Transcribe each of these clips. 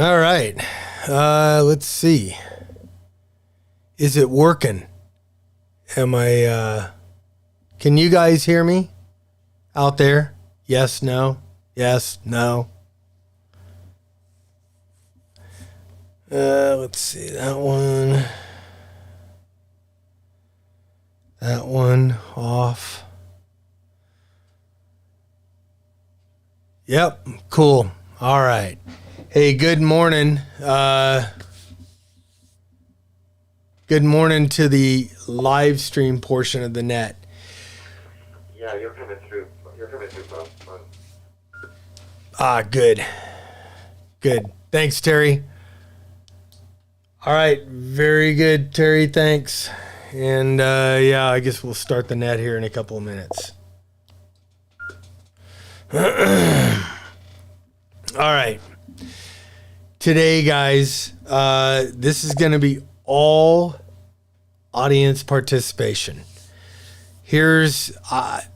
All right. Let's see. Is it working? Can you guys hear me out there? Yes, no? Yes, no? Let's see. That one off. Yep. Cool. All right. Hey, good morning. Good morning to the live stream portion of the net. Yeah, you're coming through. Bob. Good. Good. Thanks, Terry. All right. Very good, Terry. Thanks. And, yeah, I guess we'll start the net here in a couple of minutes. All right. Today, guys, this is going to be all audience participation. Here's I've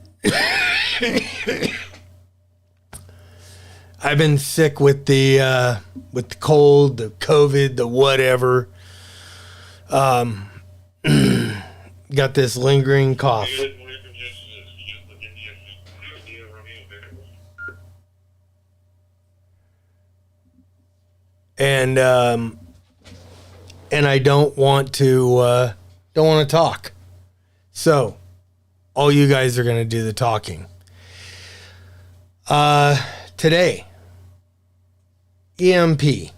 been sick with the cold, the COVID, the whatever. Got this lingering cough. And I don't want to talk. So all you guys are going to do the talking. Today, EMP.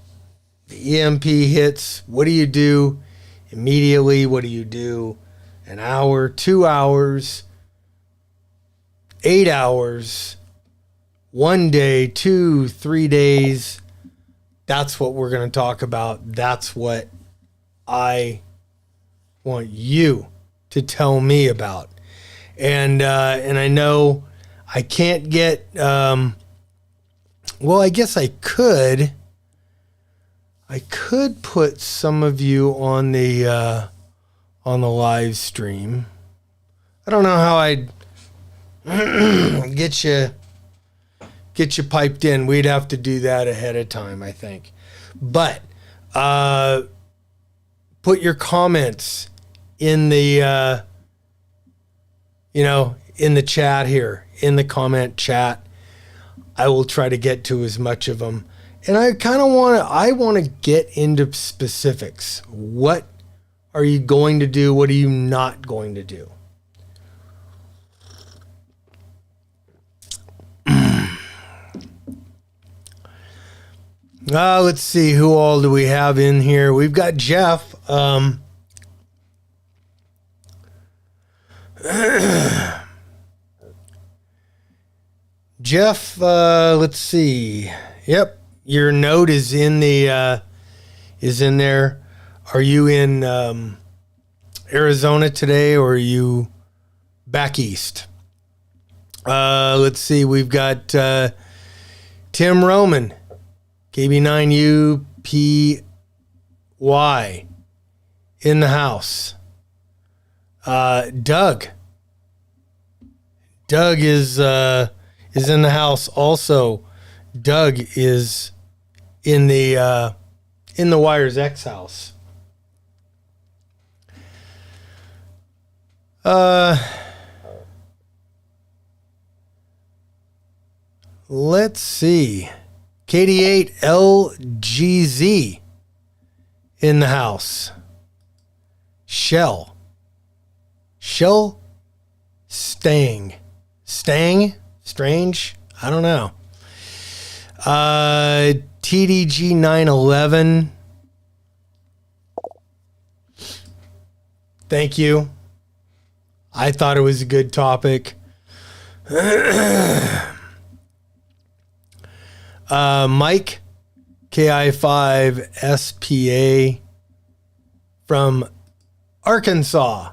The EMP hits. What do you do immediately? What do you do? An hour, 2 hours, 8 hours, 1 day, 2, 3 days. That's what we're going to talk about. That's what I want you to tell me about. And I know I can't get, well, I guess I could put some of you on the live stream. I don't know how I'd get you piped in. We'd have to do that ahead of time, I think. But put your comments in the in the chat here, in the comment chat. I will try to get to as much of them. And I kind of want to get into specifics. What are you going to do? What are you not going to do? Let's see, who all do we have in here? We've got Jeff. Jeff, let's see. Yep, your note is in there. Are you in Arizona today, or are you back east? Let's see. We've got Tim Roman, KB9UPY, in the house. Doug is in the house also. Doug is in the WiresX house. Let's see. KD8LGZ in the house. Shell Stang. Strange? I don't know. TDG911. Thank you. I thought it was a good topic. Mike, KI5SPA from Arkansas.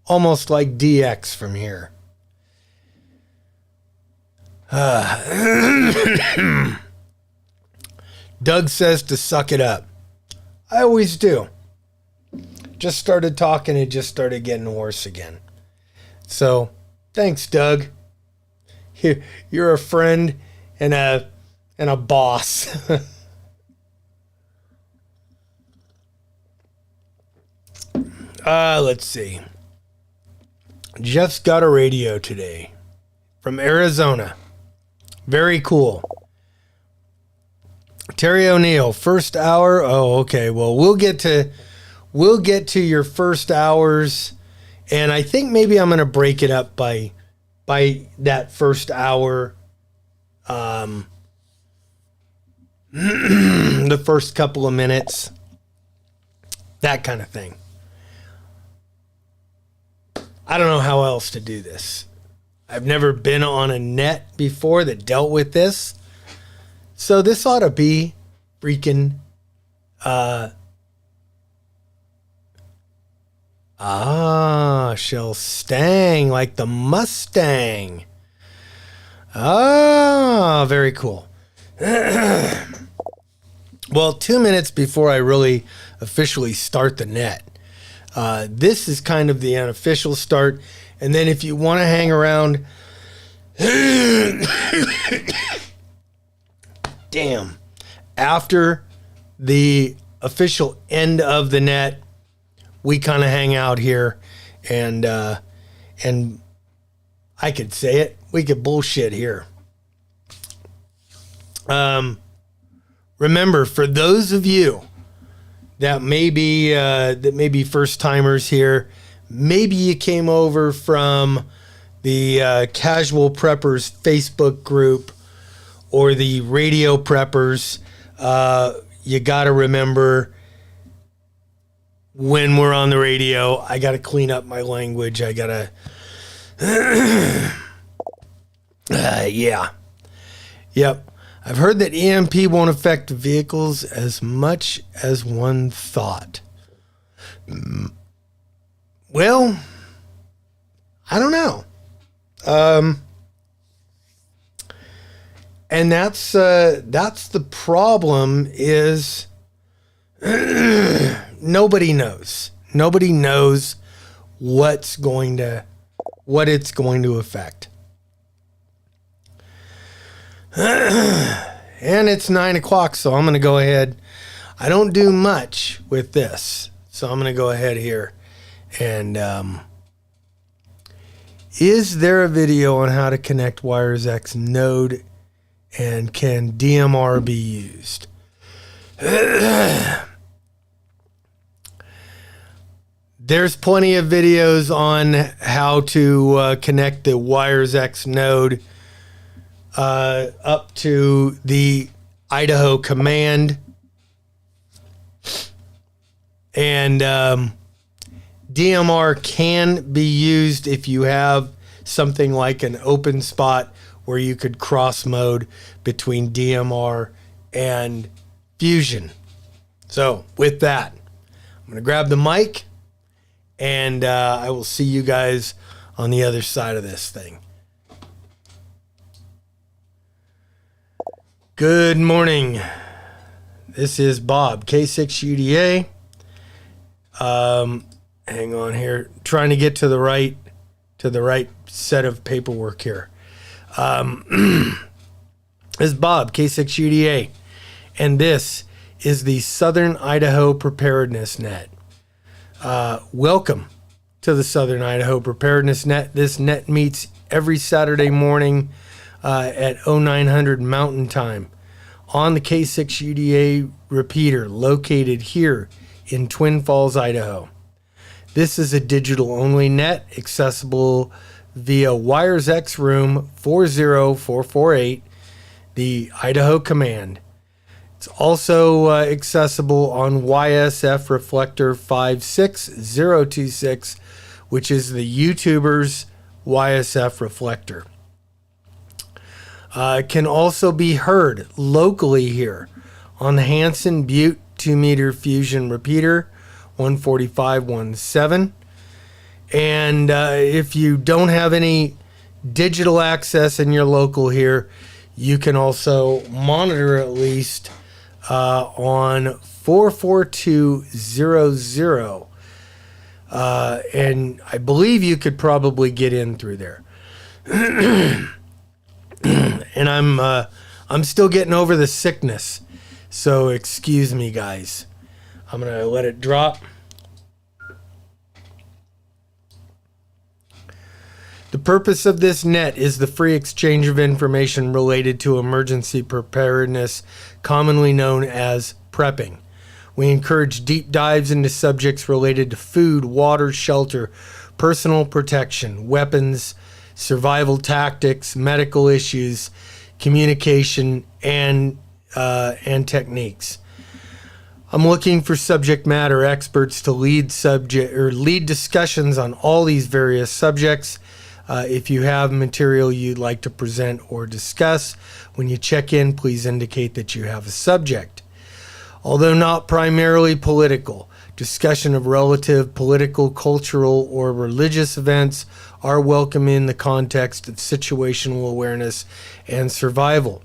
Almost like DX from here. Doug says to suck it up. I always do. Just started talking, it just started getting worse again. So, thanks, Doug. You're a friend and a boss. Let's see. Jeff's got a radio today from Arizona. Very cool. Terry O'Neill, first hour. Oh, okay. Well, we'll get to your first hours, and I think maybe I'm going to break it up by that first hour. The first couple of minutes, that kind of thing. I don't know how else to do this. I've never been on a net before that dealt with this. So this ought to be freaking Shell Stang, like the Mustang. Ah, very cool. Well, 2 minutes before I really officially start the net. This is kind of the unofficial start. And then if you want to hang around, damn, after the official end of the net, we kind of hang out here, and I could say it, we could bullshit here. Remember, for those of you that may be first timers here, maybe you came over from the Casual Preppers Facebook group or the Radio Preppers. You got to remember, when we're on the radio, I got to clean up my language. I got to, yeah. Yep. I've heard that EMP won't affect vehicles as much as one thought. Well, I don't know. And that's the problem is nobody knows. Nobody knows what it's going to affect. And it's 9 o'clock, so I'm going to go ahead. I don't do much with this, so I'm going to go ahead here. And is there a video on how to connect WiresX Node, and can DMR be used? There's plenty of videos on how to connect the WiresX Node up to the Idaho command. And DMR can be used if you have something like an open spot where you could cross mode between DMR and Fusion. So with that, I'm going to grab the mic, and I will see you guys on the other side of this thing. Good morning. This is Bob, K6UDA. Hang on here. Trying to get to the right set of paperwork here. This is Bob, K6UDA, and this is the Southern Idaho Preparedness Net. Welcome to the Southern Idaho Preparedness Net. This net meets every Saturday morning at 0900 Mountain Time on the K6UDA repeater located here in Twin Falls, Idaho. This is a digital-only net accessible via WiresX Room 40448, the Idaho command. It's also accessible on YSF Reflector 56026, which is the YouTuber's YSF Reflector. It can also be heard locally here on the Hanson Butte 2-meter Fusion repeater 14517. And if you don't have any digital access in your local here, you can also monitor at least on 44200. And I believe you could probably get in through there. And I'm still getting over the sickness, so excuse me, guys. I'm gonna let it drop. The purpose of this net is the free exchange of information related to emergency preparedness, commonly known as prepping. We encourage deep dives into subjects related to food, water, shelter, personal protection, weapons, survival tactics, medical issues, communication, and techniques. I'm looking for subject matter experts to lead discussions on all these various subjects. If you have material you'd like to present or discuss, when you check in, please indicate that you have a subject. Although not primarily political, discussion of relative political, cultural, or religious events are welcome in the context of situational awareness and survival.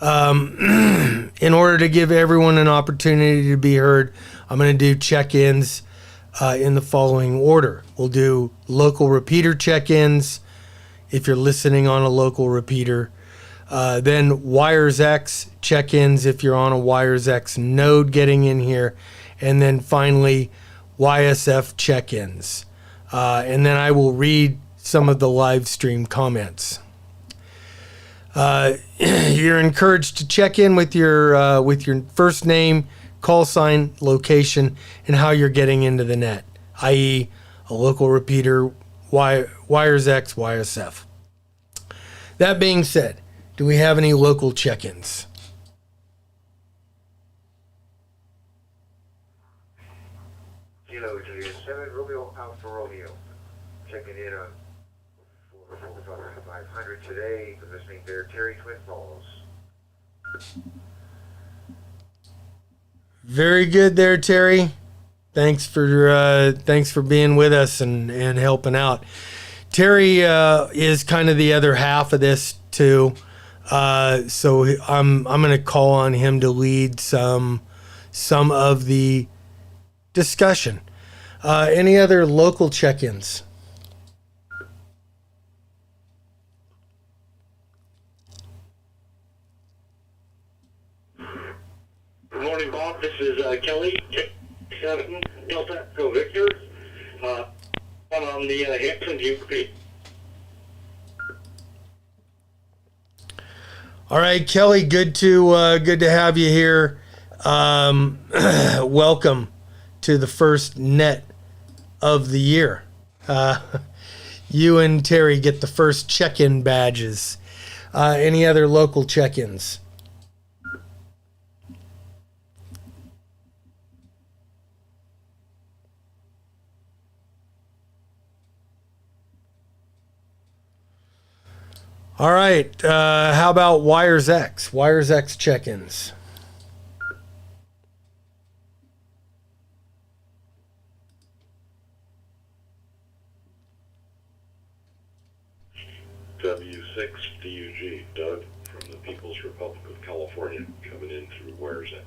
In order to give everyone an opportunity to be heard, I'm going to do check-ins in the following order. We'll do local repeater check-ins if you're listening on a local repeater. Then WiresX check-ins if you're on a WiresX node getting in here. And then finally, YSF check-ins. And then I will read some of the live stream comments. You're encouraged to check in with your first name, call sign, location, and how you're getting into the net, i.e. a local repeater, WiresX, YSF. That being said, do we have any local check-ins? Kilo Juliet 7, Romeo Alpha Romeo. Checking in on 500 today. Listening there, Terry, Twin Falls. Very good there, Terry. Thanks for being with us and helping out. Terry is kind of the other half of this too. So I'm going to call on him to lead some of the discussion. Any other local check-ins? Good morning, Bob. This is Kelly, 7 Delta Echo Victor. On the Hampton UP. All right, Kelly. Good to have you here. Welcome to the first net of the year. You and Terry get the first check-in badges. Any other local check-ins? All right. How about WiresX? WiresX check-ins. W6DUG, Doug, from the People's Republic of California, coming in through WiresX.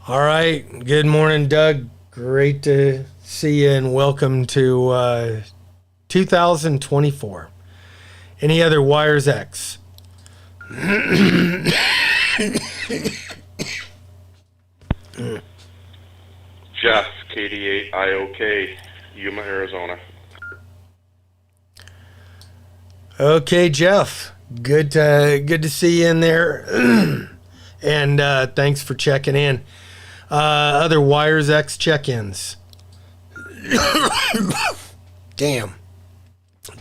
All right. Good morning, Doug. Great to see you and welcome to 2024. Any other WiresX? Jeff, KD8IOK, Yuma, Arizona. Okay, Jeff. Good to see you in there. And thanks for checking in. Other WiresX check-ins.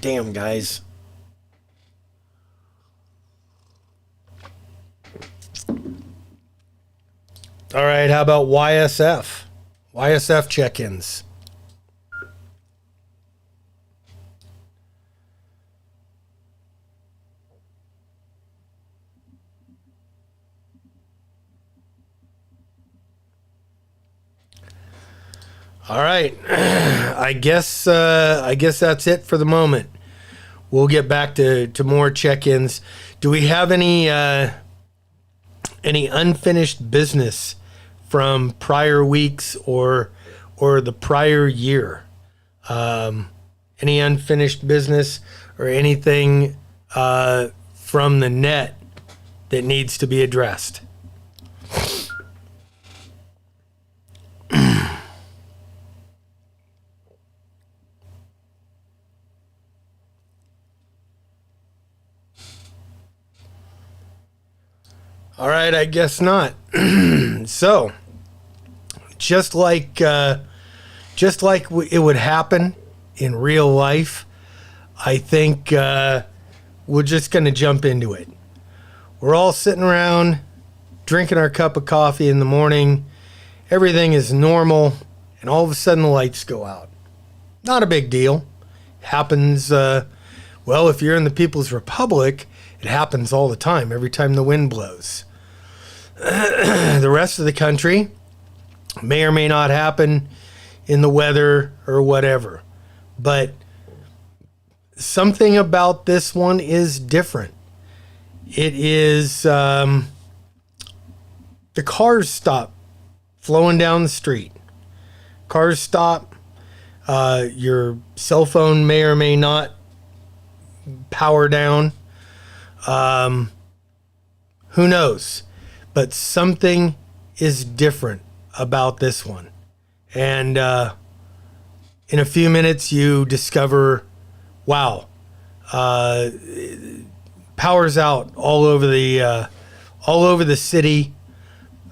Damn, guys. All right, how about YSF? YSF check-ins. All right. I guess that's it for the moment. We'll get back to more check-ins. Do we have any unfinished business from prior weeks or the prior year? Any unfinished business or anything from the net that needs to be addressed? All right, I guess not. So, just like it would happen in real life, I think we're just going to jump into it. We're all sitting around drinking our cup of coffee in the morning. Everything is normal, and all of a sudden the lights go out. Not a big deal. Happens, well, if you're in the People's Republic, it happens all the time, every time the wind blows. The rest of the country may or may not happen in the weather or whatever. But something about this one is different. It is the cars stop flowing down the street. Cars stop. Your cell phone may or may not power down. Who knows? But something is different about this one. And in a few minutes, you discover, wow, power's out all over the city.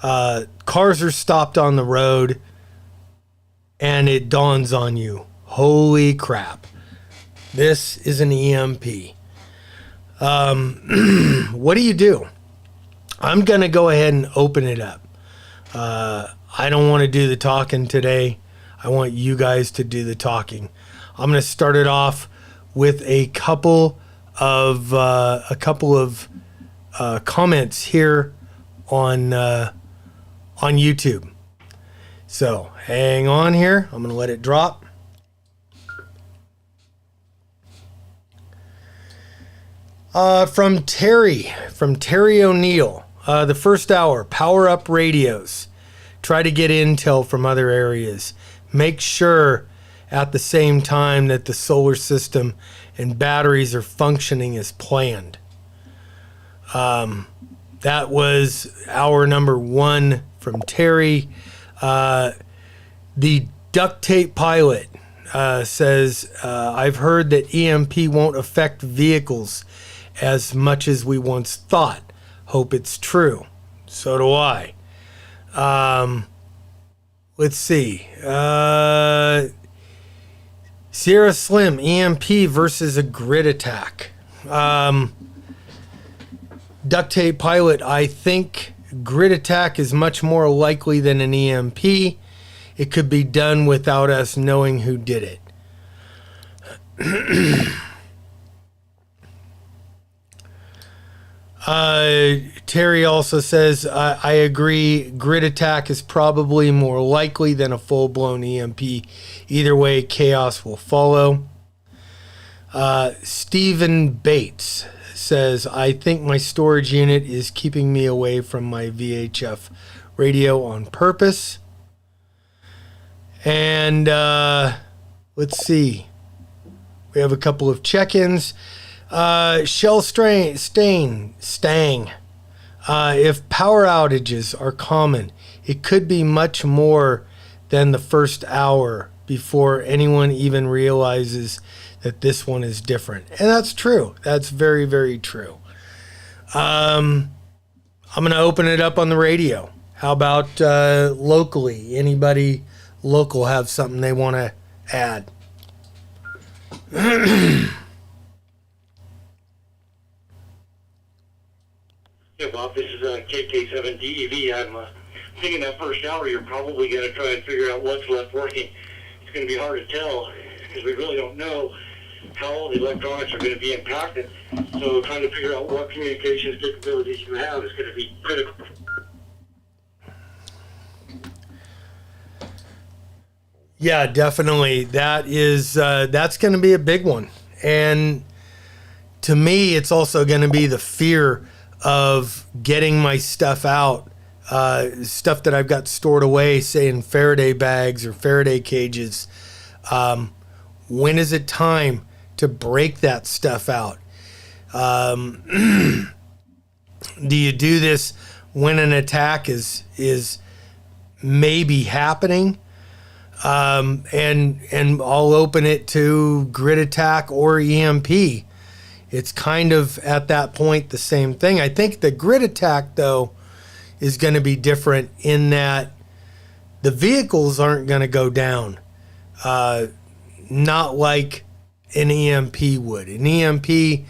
Cars are stopped on the road, and it dawns on you, holy crap, this is an EMP. What do you do? I'm going to go ahead and open it up. I don't want to do the talking today. I want you guys to do the talking. I'm going to start it off with a couple of comments here on YouTube. So hang on here. I'm going to let it drop. From Terry O'Neill. The first hour, power up radios. Try to get intel from other areas. Make sure at the same time that the solar system and batteries are functioning as planned. That was hour number 1 from Terry. The duct tape pilot says, I've heard that EMP won't affect vehicles as much as we once thought. Hope it's true. So do I. Let's see. Sierra Slim, EMP versus a grid attack. Duct tape pilot, I think grid attack is much more likely than an EMP. It could be done without us knowing who did it. Terry also says, I agree, grid attack is probably more likely than a full-blown EMP. Either way, chaos will follow. Stephen Bates says, I think my storage unit is keeping me away from my VHF radio on purpose. And let's see. We have a couple of check-ins. Shell Stang. If power outages are common, it could be much more than the first hour before anyone even realizes that this one is different. And that's true. That's very, very true. I'm going to open it up on the radio. How about locally? Anybody local have something they want to add? Yeah, Bob, this is KK7DEV. I'm thinking that first hour you're probably going to try and figure out what's left working. It's going to be hard to tell because we really don't know how all the electronics are going to be impacted. So trying to figure out what communications capabilities you have is going to be critical. Yeah, definitely. That's going to be a big one. And to me, it's also going to be the fear of getting my stuff out, stuff that I've got stored away, say in Faraday bags or Faraday cages. When is it time to break that stuff out? Do you do this when an attack is maybe happening? And I'll open it to grid attack or EMP. it's kind of at that point the same thing. I think the grid attack, though, is going to be different in that the vehicles aren't going to go down, not like an EMP would. An EMP,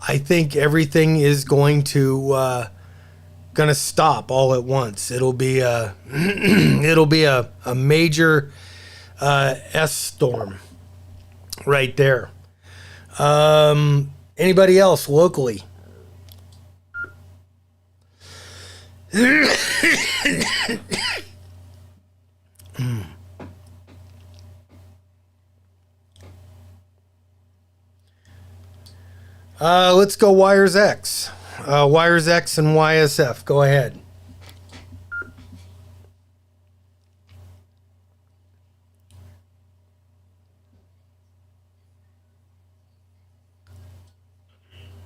I think everything is going to stop all at once. It'll be a it'll be a major S storm right there. Anybody else locally? Let's go WiresX. WiresX and YSF. Go ahead.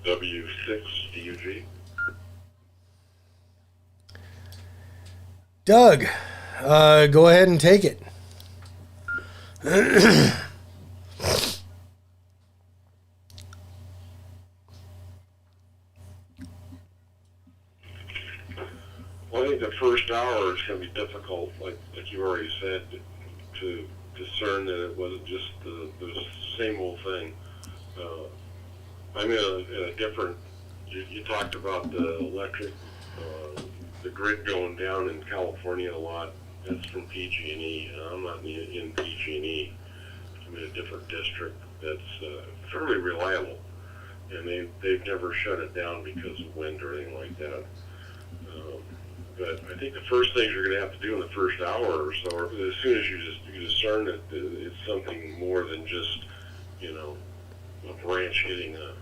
W6 DUG. Doug, go ahead and take it. Well, I think the first hour is going to be difficult, like you already said, to discern that it wasn't just the same old thing. I'm in a different. You talked about the electric, the grid going down in California a lot. That's from PG&E. I'm not in PG&E. I'm in a different district that's fairly reliable, and they've never shut it down because of wind or anything like that. But I think the first things you're going to have to do in the first hour or so, or as soon as you discern that it's something more than just, a branch hitting a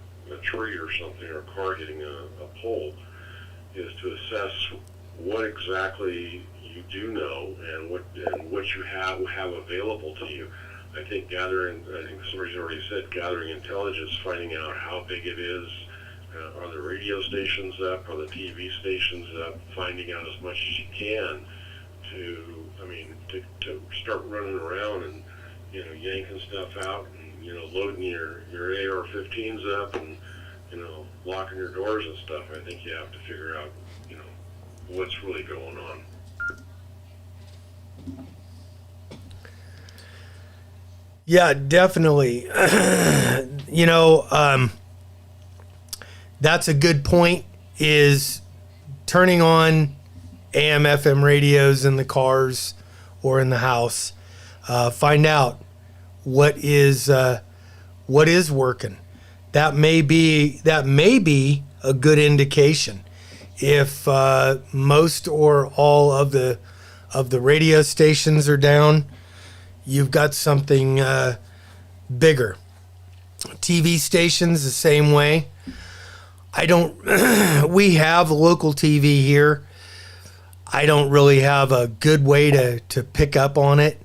tree or something, or a car hitting a pole, is to assess what exactly you do know and what you have available to you. I think somebody's already said, gathering intelligence, finding out how big it is. Are the radio stations up? Are the TV stations up? Finding out as much as you can to start running around and yanking stuff out and loading your AR-15s up and locking your doors and stuff. I think you have to figure out what's really going on. Yeah, definitely. That's a good point, is turning on AM, FM radios in the cars or in the house. Find out what is working. That may be a good indication. If most or all of the radio stations are down, you've got something bigger. TV stations the same way. We have local TV here. I don't really have a good way to pick up on it.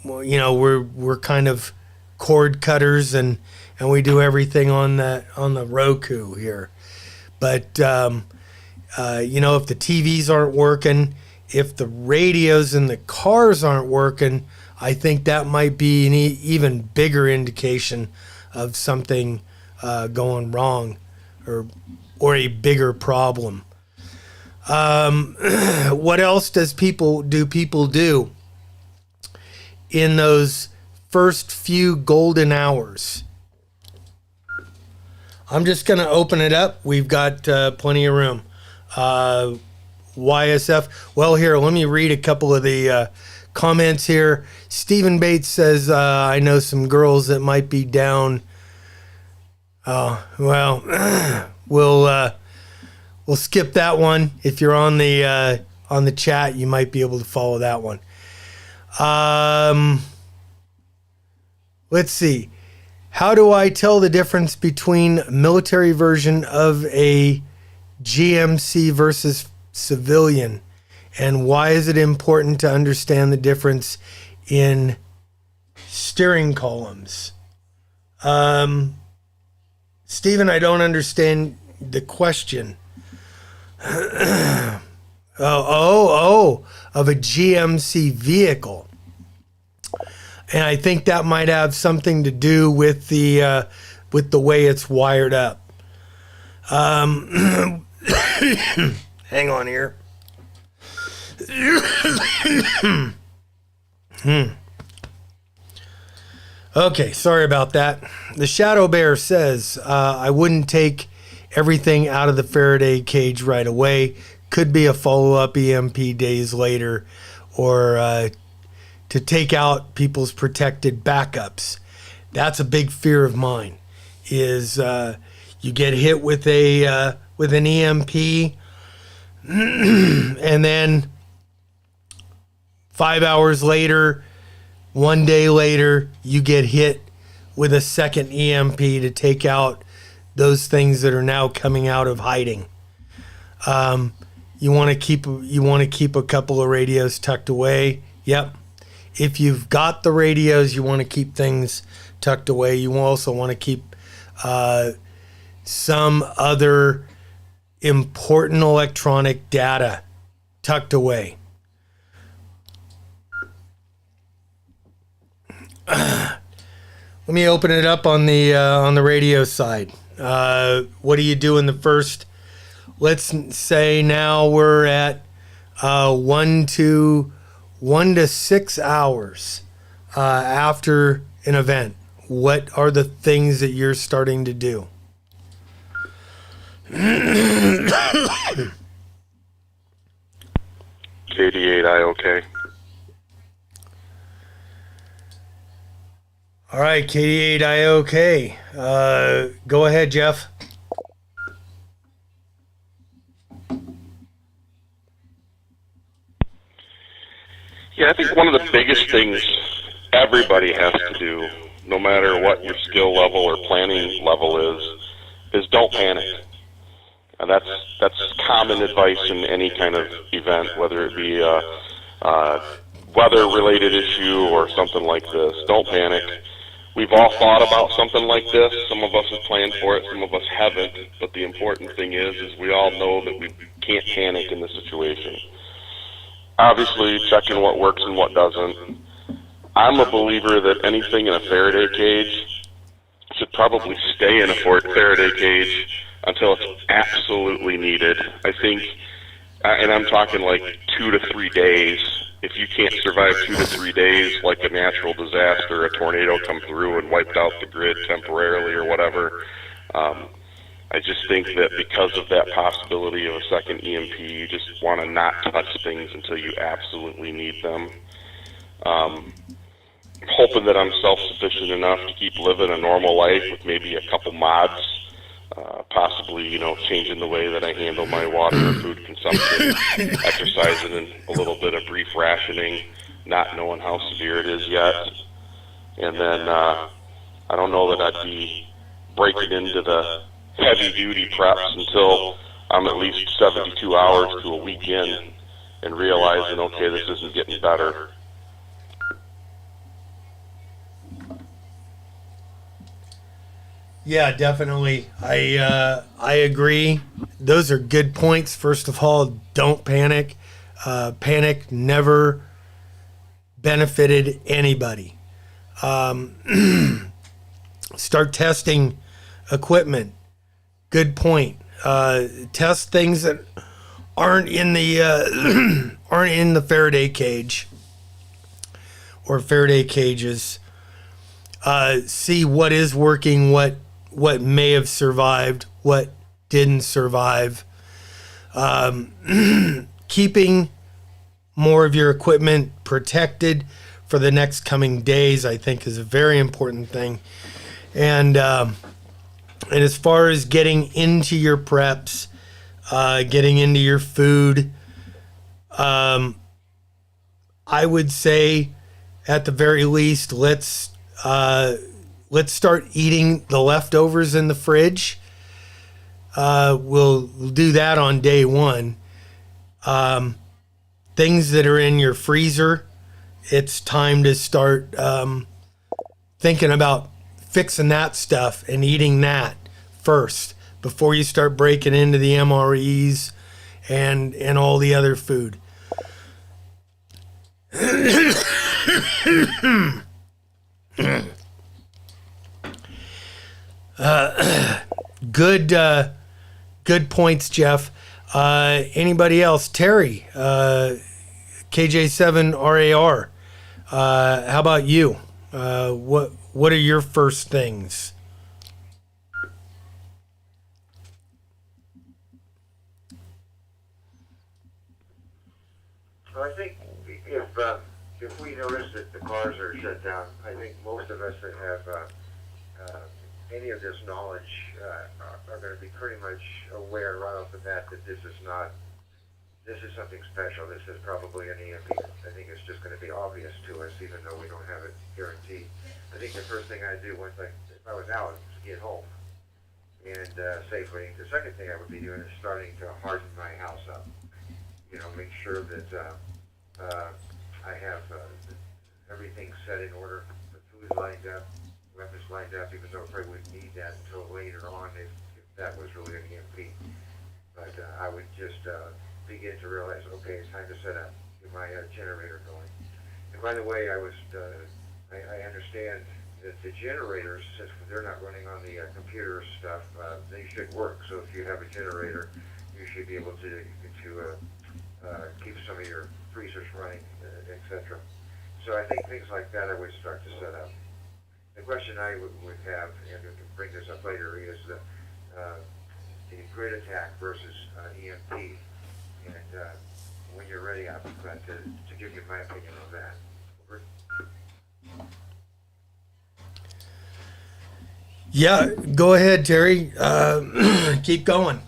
We're kind of cord cutters and we do everything on the Roku here. But if the TVs aren't working, if the radios in the cars aren't working, I think that might be an even bigger indication of something going wrong or a bigger problem. What else do people do in those first few golden hours? I'm just going to open it up. We've got plenty of room. YSF. Well, here, let me read a couple of the comments here. Stephen Bates says, I know some girls that might be down. We'll skip that one. If you're on the chat, you might be able to follow that one. Let's see. How do I tell the difference between military version of a GMC versus civilian? And why is it important to understand the difference in steering columns? Stephen, I don't understand the question. Of a GMC vehicle. And I think that might have something to do with the with the way it's wired up. Hang on here. Okay, sorry about that. The Shadow Bear says, I wouldn't take everything out of the Faraday cage right away. Could be a follow-up EMP days later, or to take out people's protected backups. That's a big fear of mine, is you get hit with an EMP, and then 5 hours later, 1 day later, you get hit with a second EMP to take out those things that are now coming out of hiding. You want to keep a couple of radios tucked away. Yep. If you've got the radios, you want to keep things tucked away. You also want to keep some other important electronic data tucked away. Let me open it up on the radio side. What do you do in the first? Let's say now we're at 1 to 6 hours after an event. What are the things that you're starting to do? KD8IOK. All right, KD8IOK. Go ahead, Jeff. Yeah, I think one of the biggest things everybody has to do, no matter what your skill level or planning level is don't panic. And that's common advice in any kind of event, whether it be a weather-related issue or something like this. Don't panic. We've all thought about something like this. Some of us have planned for it, some of us haven't. But the important thing is we all know that we can't panic in this situation. Obviously, checking what works and what doesn't. I'm a believer that anything in a Faraday cage should probably stay in a Faraday cage until it's absolutely needed. I think, and I'm talking like 2 to 3 days. If you can't survive 2 to 3 days, like a natural disaster, a tornado come through and wiped out the grid temporarily or whatever, I just think that because of that possibility of a second EMP, you just want to not touch things until you absolutely need them. Hoping that I'm self-sufficient enough to keep living a normal life with maybe a couple mods, possibly, changing the way that I handle my water or food consumption, exercising and a little bit of brief rationing, not knowing how severe it is yet. And then I don't know that I'd be breaking into the heavy-duty preps until I'm at least 72 hours to a week in and realizing, okay, this isn't getting better. Yeah, definitely. I agree. Those are good points. First of all, don't panic. Panic never benefited anybody. Start testing equipment. Good point. Test things that aren't in the Faraday cage or Faraday cages. See what is working, what may have survived, what didn't survive. Keeping more of your equipment protected for the next coming days, I think, is a very important thing. And as far as getting into your preps, getting into your food, I would say, at the very least, let's start eating the leftovers in the fridge. We'll do that on day one. Things that are in your freezer, it's time to start thinking about fixing that stuff and eating that first before you start breaking into the MREs and all the other food. good points, Jeff. Anybody else? Terry, KJ7 RAR. How about you? What are your first things? Well, I think if we notice that the cars are shut down, I think most of us that have any of this knowledge are going to be pretty much aware right off the bat that this is something special. This is probably an EMP. I think it's just going to be obvious to us, even though we don't have it guaranteed. I think the first thing I'd do if I was out is get home and safely. The second thing I would be doing is starting to harden my house up. Make sure that I have everything set in order, the food lined up, weapons lined up, even though I probably wouldn't need that until later on if that was really an EMP. But I would just begin to realize, okay, it's time to set up, get my generator going. And by the way, I understand that the generators, since they're not running on the computer stuff, they should work. So if you have a generator, you should be able to keep some of your freezers running, etc. So I think things like that I would start to set up. The question I would have, and we can bring this up later, is the grid attack versus EMP. And when you're ready, I'm glad to give you my opinion on that. Over. Yeah, go ahead, Terry. Keep going.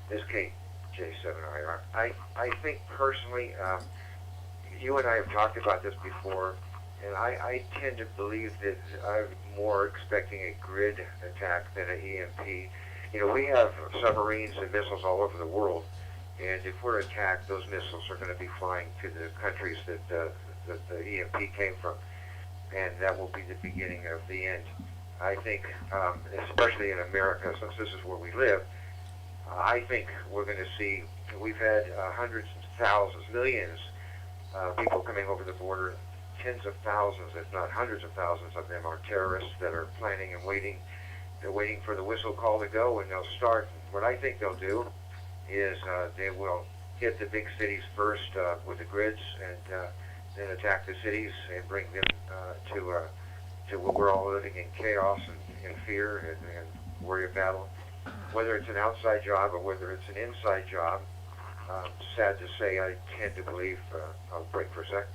This KJ7IR. I think personally, you and I have talked about this before, and I tend to believe that I'm more expecting a grid attack than an EMP. We have submarines and missiles all over the world, and if we're attacked, those missiles are going to be flying to the countries that the EMP came from, and that will be the beginning of the end. I think, especially in America, since this is where we live, I think we're going to see, we've had hundreds of thousands, millions of people coming over the border. Tens of thousands, if not hundreds of thousands of them are terrorists that are planning and waiting. They're waiting for the whistle call to go, and they'll start. What I think they'll do is they will hit the big cities first with the grids, and then attack the cities and bring them to where we're all living in chaos and fear and worry of battle. Whether it's an outside job or whether it's an inside job, sad to say, I tend to believe, I'll break for a sec.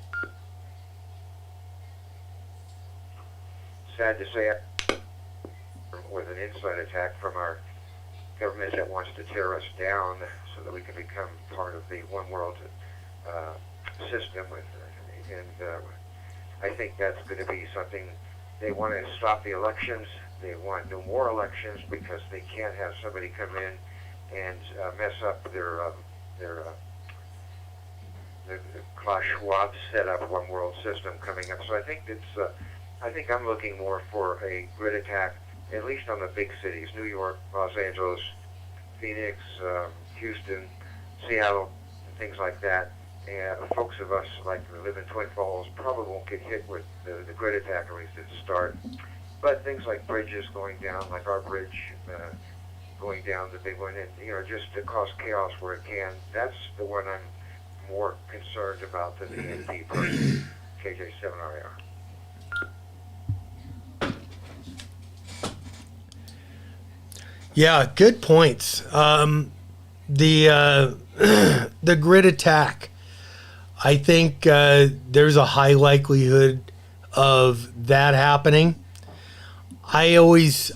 Sad to say, with an inside attack from our government that wants to tear us down so that we can become part of the one world system. I think that's going to be something. They want to stop the elections. They want no more elections because they can't have somebody come in and mess up their Klaus Schwab set up one world system coming up. So I think I think I'm looking more for a grid attack, at least on the big cities: New York, Los Angeles, Phoenix, Houston, Seattle, and things like that. And folks of us like who live in Twin Falls probably won't get hit with the grid attack, at least at the start. But things like bridges going down, like our bridge going down, the big one, and just to cause chaos where it can. That's the one I'm more concerned about than the EMP person, KJ7RAR. Yeah, good points. The grid attack. I think there's a high likelihood of that happening. I always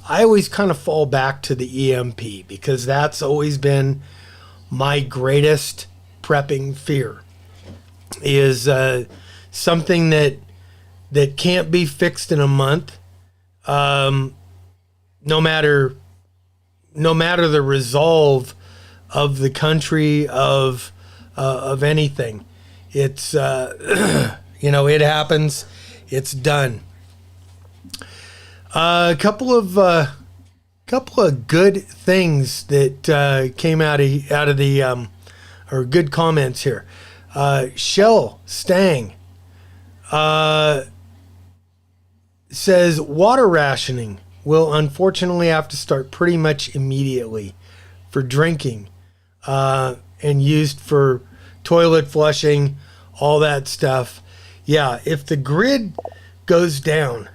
kind of fall back to the EMP because that's always been my greatest prepping fear. Is something that can't be fixed in a month. No matter the resolve of the country of anything, it's it happens. It's done. A couple of good things that came out of the or good comments here. Shell Stang. says water rationing will unfortunately have to start pretty much immediately for drinking and used for toilet flushing, all that stuff. Yeah, if the grid goes down,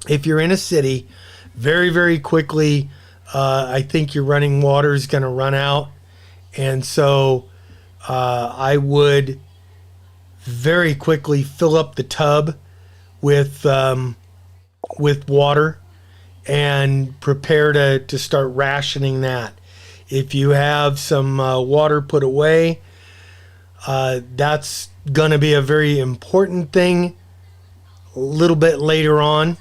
if you're in a city, very, very quickly, I think your running water is going to run out. And so I would very quickly fill up the tub with water and prepare to start rationing that. If you have some water put away, that's going to be a very important thing a little bit later on.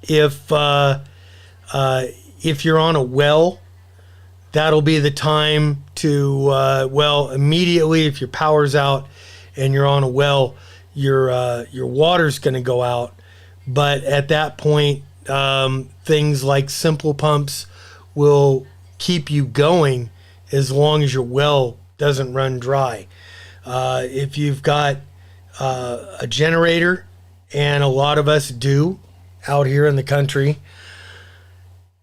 If you're on a well, that'll be the time to, immediately if your power's out and you're on a well, your water's going to go out. But at that point, things like simple pumps will keep you going as long as your well doesn't run dry. If you've got a generator, and a lot of us do out here in the country,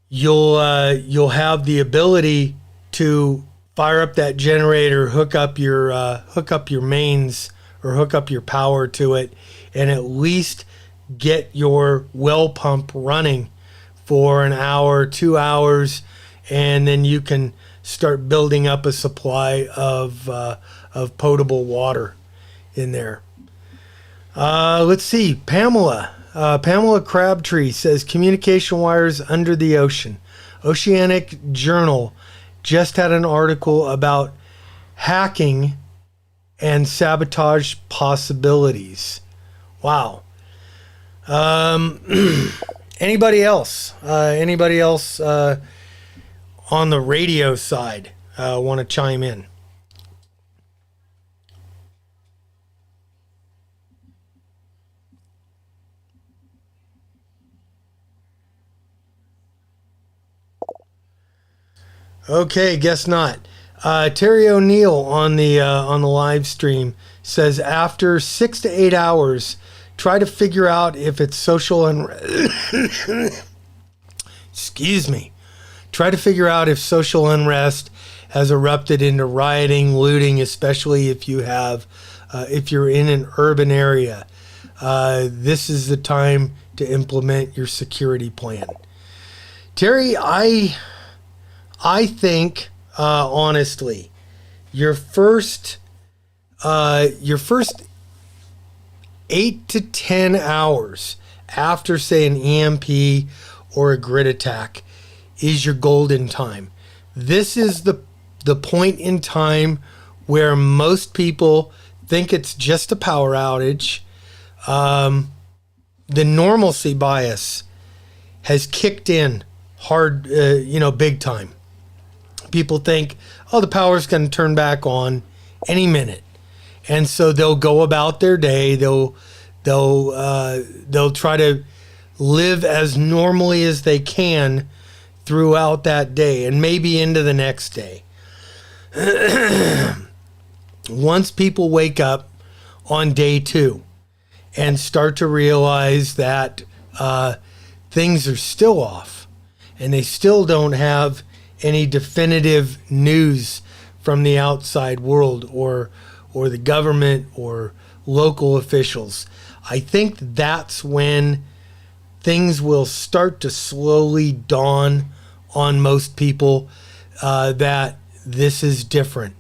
you'll have the ability to fire up that generator, hook up your mains or hook up your power to it, and at least get your well pump running for an hour, 2 hours, and then you can start building up a supply of potable water in there. Let's see, Pamela Crabtree says communication wires under the ocean. Oceanic Journal just had an article about hacking and sabotage possibilities. Wow. Anybody else? Anybody else on the radio side want to chime in? Okay, guess not. Terry O'Neill on the live stream says after 6 to 8 hours, try to figure out if it's social excuse me. Try to figure out if social unrest has erupted into rioting, looting, especially if you have if you're in an urban area. This is the time to implement your security plan. Terry, I think, honestly, your first 8 to 10 hours after, say, an EMP or a grid attack is your golden time. This is the point in time where most people think it's just a power outage. The normalcy bias has kicked in hard, big time. People think, oh, the power's going to turn back on any minute, and so they'll go about their day. They'll try to live as normally as they can throughout that day, and maybe into the next day. Once people wake up on day 2 and start to realize that things are still off, and they still don't have any definitive news from the outside world or the government or local officials, I think that's when things will start to slowly dawn on most people that this is different.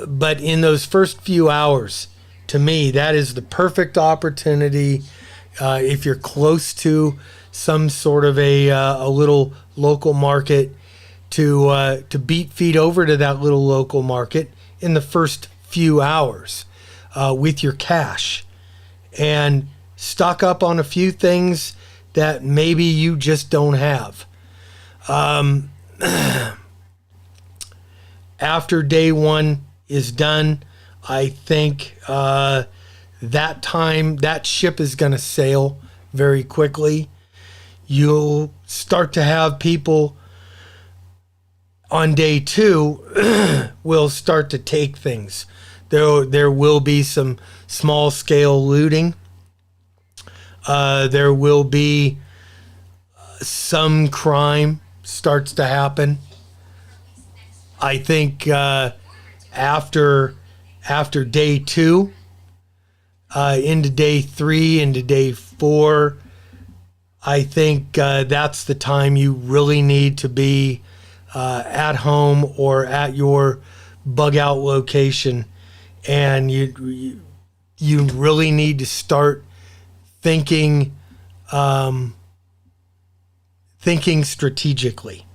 But in those first few hours, to me, that is the perfect opportunity if you're close to some sort of a little local market to beat feet over to that little local market in the first few hours with your cash and stock up on a few things that maybe you just don't have. After day 1 is done, I think that ship is going to sail very quickly. You'll start to have people on day 2 will start to take things. There will be some small scale looting. There will be some crime starts to happen. I think after day 2, into day 3, into day 4, I think that's the time you really need to be at home or at your bug out location, and you really need to start thinking strategically.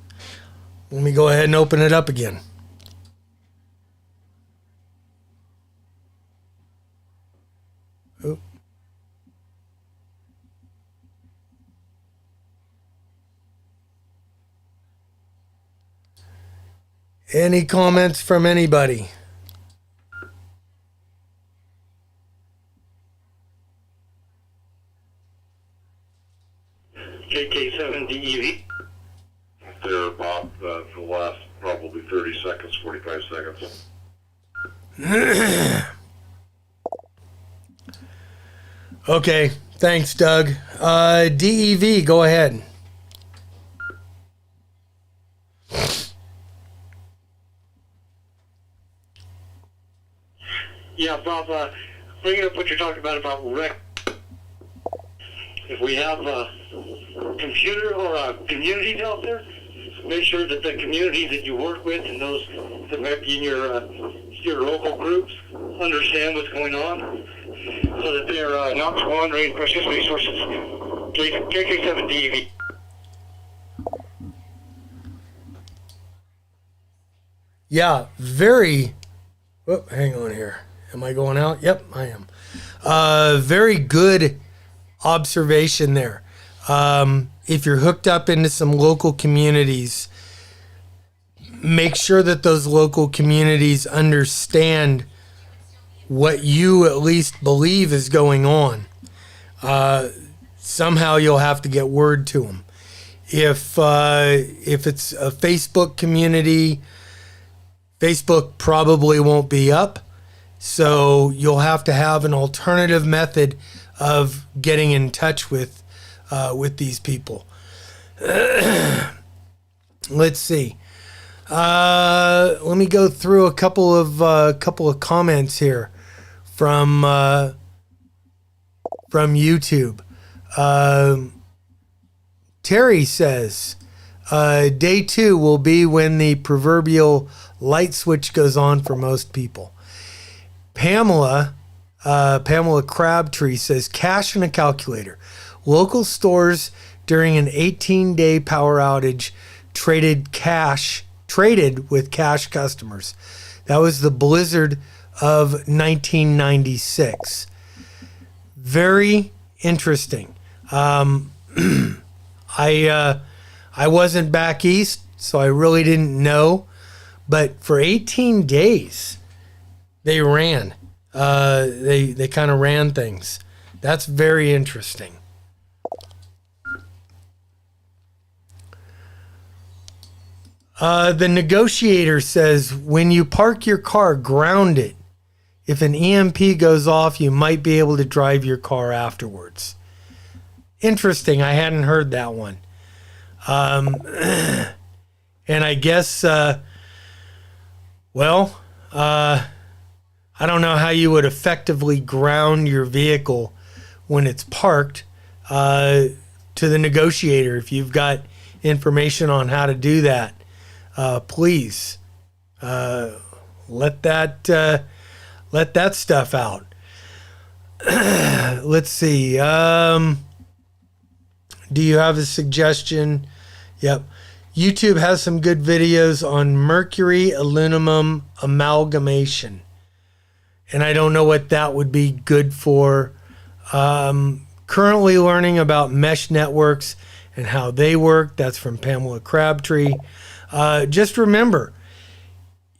Let me go ahead and open it up again. Oh. Any comments from anybody? KK7DEV. There, Bob, for the last probably 30 seconds, 45 seconds. Okay, thanks, Doug. DEV, go ahead. Yeah, Bob, bringing up what you're talking about rec. If we have computer or communities out there, make sure that the communities that you work with and those that might be in your local groups understand what's going on, so that they're not squandering precious resources. KK7DEV. Yeah, very. Oh, hang on here. Am I going out? Yep, I am. Very good observation there. If you're hooked up into some local communities, make sure that those local communities understand what you at least believe is going on. Somehow you'll have to get word to them. If it's a Facebook community, Facebook probably won't be up, so you'll have to have an alternative method of getting in touch with these people. Let's see. Let me go through a couple of comments here from YouTube. Terry says, day 2 will be when the proverbial light switch goes on for most people. Pamela Crabtree says, cash and a calculator. Local stores during an 18-day power outage traded with cash customers. That was the blizzard of 1996. Very interesting. I wasn't back east, so I really didn't know. But for 18 days, they ran. They kind of ran things. That's very interesting. The negotiator says, when you park your car, ground it. If an EMP goes off, you might be able to drive your car afterwards. Interesting. I hadn't heard that one. And I guess, I don't know how you would effectively ground your vehicle when it's parked. To the negotiator, if you've got information on how to do that, please let that stuff out. Let's see. Do you have a suggestion? Yep. YouTube has some good videos on mercury aluminum amalgamation. And I don't know what that would be good for. Currently learning about mesh networks and how they work. That's from Pamela Crabtree. Just remember,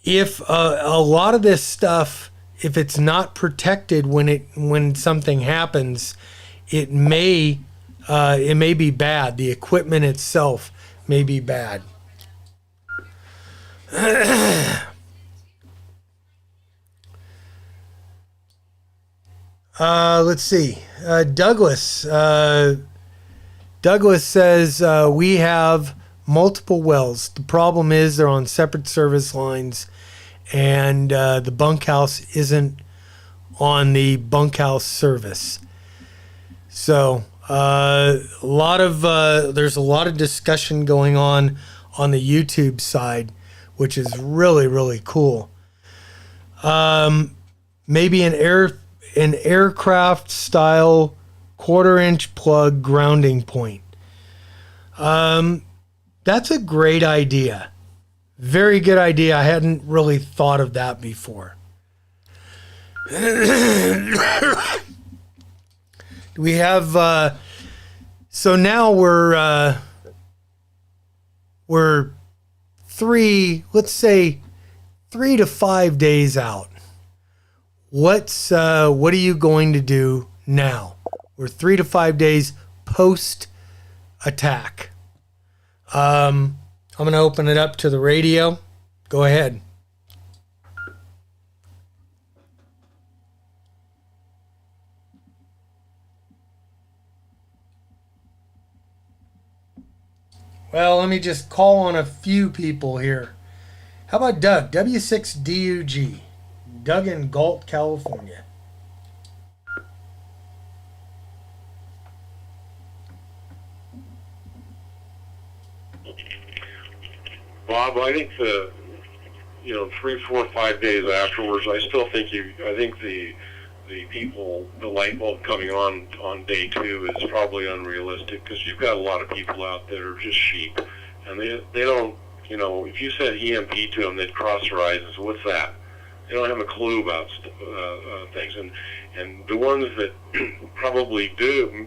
if a lot of this stuff, if it's not protected when something happens, it may be bad. The equipment itself may be bad. Let's see. Douglas. Douglas says we have multiple wells. The problem is they're on separate service lines, and the bunkhouse isn't on the bunkhouse service. So there's a lot of discussion going on the YouTube side, which is really, really cool. Maybe an aircraft style 1/4-inch plug grounding point. That's a great idea. Very good idea. I hadn't really thought of that before. We have so now we're 3 to 5 days out. What are you going to do now? We're 3 to 5 days post attack. I'm going to open it up to the radio. Go ahead. Well, let me just call on a few people here. How about Doug? W6DUG. Doug in Galt, California. Bob, I think 3, 4, 5 days afterwards, I think the people, the light bulb coming on day 2 is probably unrealistic, because you've got a lot of people out there who are just sheep, and they don't, if you said EMP to them, they'd cross their eyes and say, what's that? They don't have a clue about things, and the ones that probably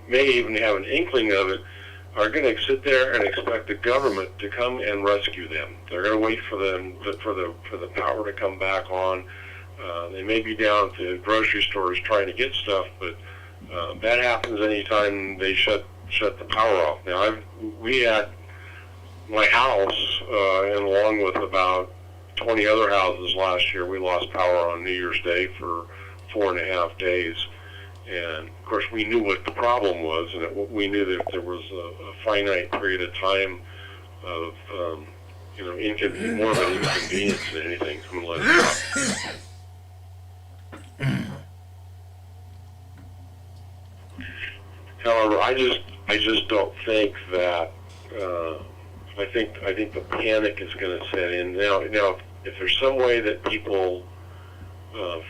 may even have an inkling of it, are going to sit there and expect the government to come and rescue them. They're going to wait for the power to come back on. They may be down to grocery stores trying to get stuff, but that happens anytime they shut the power off. Now, we at my house, and along with about 20 other houses last year, we lost power on New Year's Day for 4.5 days. And of course, we knew what the problem was, and we knew that there was a finite period of time of, more of an inconvenience than anything. However, I just don't think that. I think the panic is going to set in now. If there's some way that people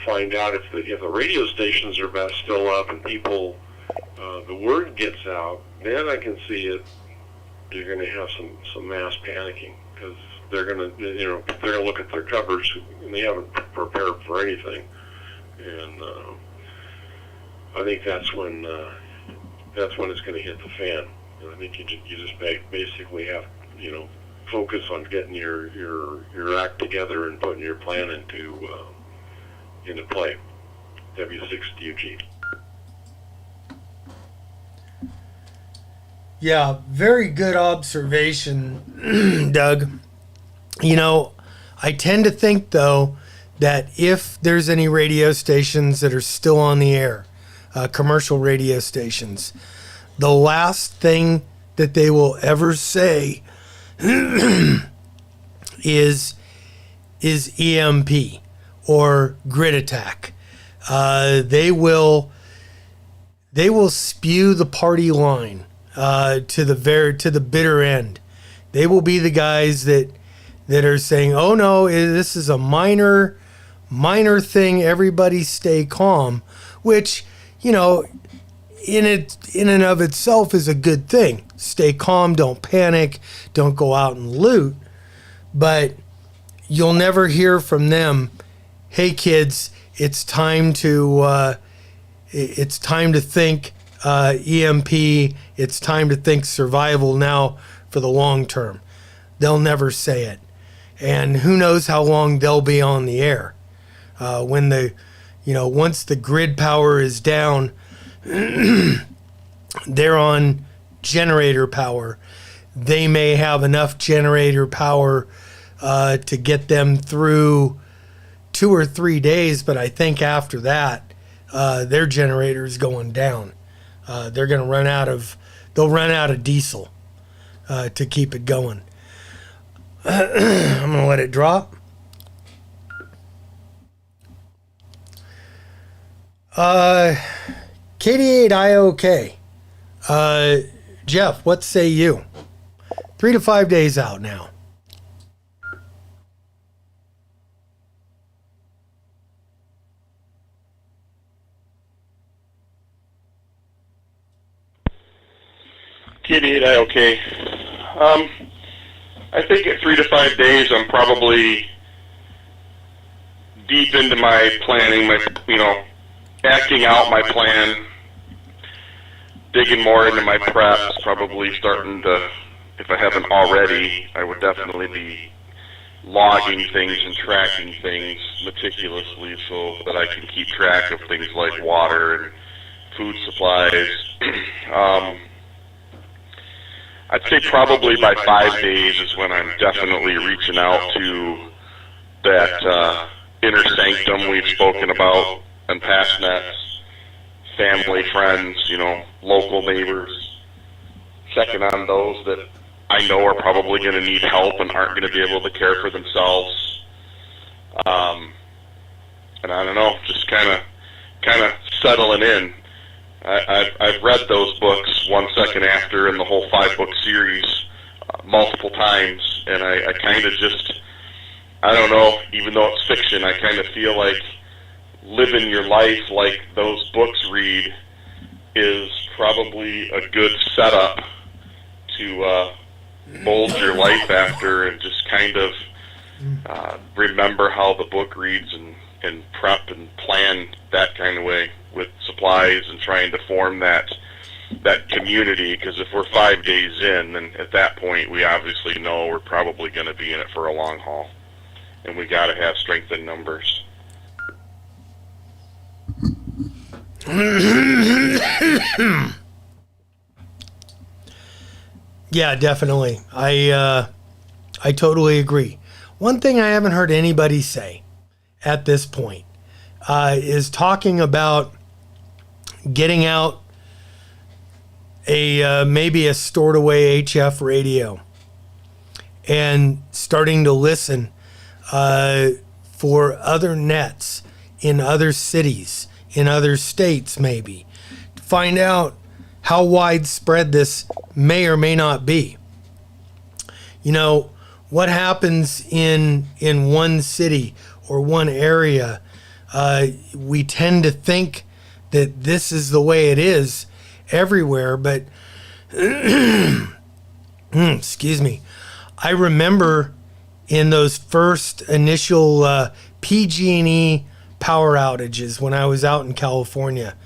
find out if the radio stations are still up and people, the word gets out, then I can see it. You're going to have some mass panicking, because they're going to look at their cupboards and they haven't prepared for anything, and I think that's when it's going to hit the fan. And I think you just basically have focus on getting your act together and putting your plan into play. W6DUG. Yeah, very good observation, Doug. I tend to think, though, that if there's any radio stations that are still on the air, commercial radio stations, the last thing that they will ever say is EMP or grid attack. They will spew the party line to the bitter end. They will be the guys that are saying, "Oh no, this is a minor thing. Everybody stay calm," which in and of itself is a good thing. Stay calm, don't panic, don't go out and loot. But you'll never hear from them, "Hey kids, it's time to think EMP. It's time to think survival now for the long term." They'll never say it, and who knows how long they'll be on the air. When once the grid power is down, they're on generator power. They may have enough generator power to get them through 2 or 3 days, but I think after that, their generators going down. They're going to they'll run out of diesel to keep it going. I'm going to let it drop. KD8IOK. Jeff, what say you? 3 to 5 days out now. Kitty, okay. I think at 3 to 5 days, I'm probably deep into my planning, acting out my plan, digging more into my preps, probably starting to, if I haven't already, I would definitely be logging things and tracking things meticulously so that I can keep track of things like water and food supplies. I'd say probably by 5 days is when I'm definitely reaching out to that inner sanctum we've spoken about and past nets, family, friends, local neighbors, checking on those that I know are probably going to need help and aren't going to be able to care for themselves. And I don't know, just kind of settling in. I've read those books, 1 Second After and the whole 5-book series multiple times, and I kind of just, I don't know, even though it's fiction, I kind of feel like living your life like those books read is probably a good setup to mold your life after, and just kind of remember how the book reads and prep and plan that kind of way with supplies and trying to form that community, because if we're 5 days in, then at that point we obviously know we're probably going to be in it for a long haul, and we got to have strength in numbers. Yeah, definitely. I totally agree. One thing I haven't heard anybody say at this point is talking about getting out maybe a stored away HF radio and starting to listen for other nets in other cities, in other states maybe, to find out how widespread this may or may not be. What happens in one city or one area, we tend to think that this is the way it is everywhere, but excuse me, I remember in those first initial PG&E power outages when I was out in California.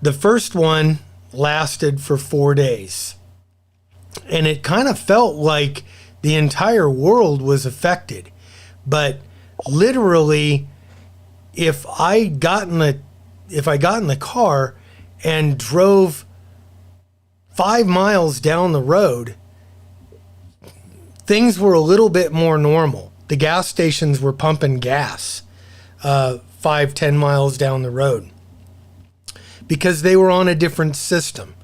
The first one lasted for 4 days, and it kind of felt like the entire world was affected. But literally, if I got in the car and drove 5 miles down the road, things were a little bit more normal. The gas stations were pumping gas 5-10 miles down the road because they were on a different system,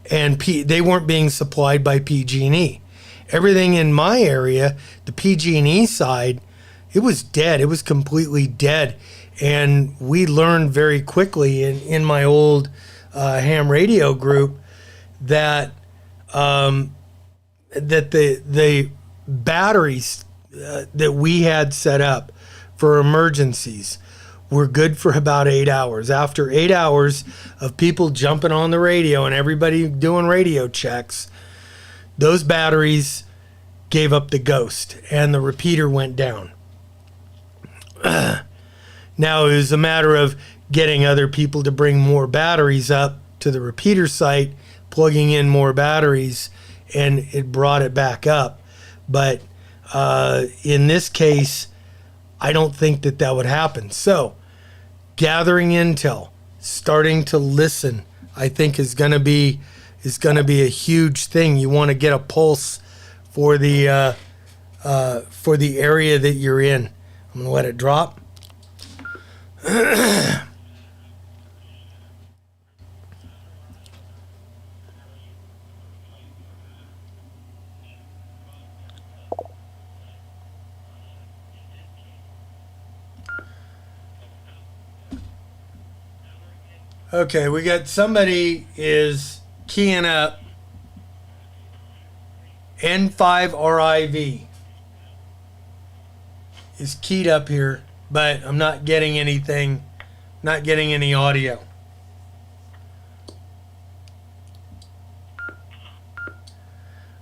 and they weren't being supplied by PG&E. Everything in my area, the PG&E side, it was dead. It was completely dead. And we learned very quickly in my old ham radio group that that the batteries that we had set up for emergencies were good for about 8 hours. After 8 hours of people jumping on the radio and everybody doing radio checks, those batteries gave up the ghost and the repeater went down. Now it was a matter of getting other people to bring more batteries up to the repeater site, plugging in more batteries, and it brought it back up. But in this case, I don't think that would happen. So gathering intel, starting to listen, I think is going to be a huge thing. You want to get a pulse for the area that you're in. I'm going to let it drop. Okay, we got somebody is keying up N5RIV is keyed up here, but I'm not getting anything, not getting any audio.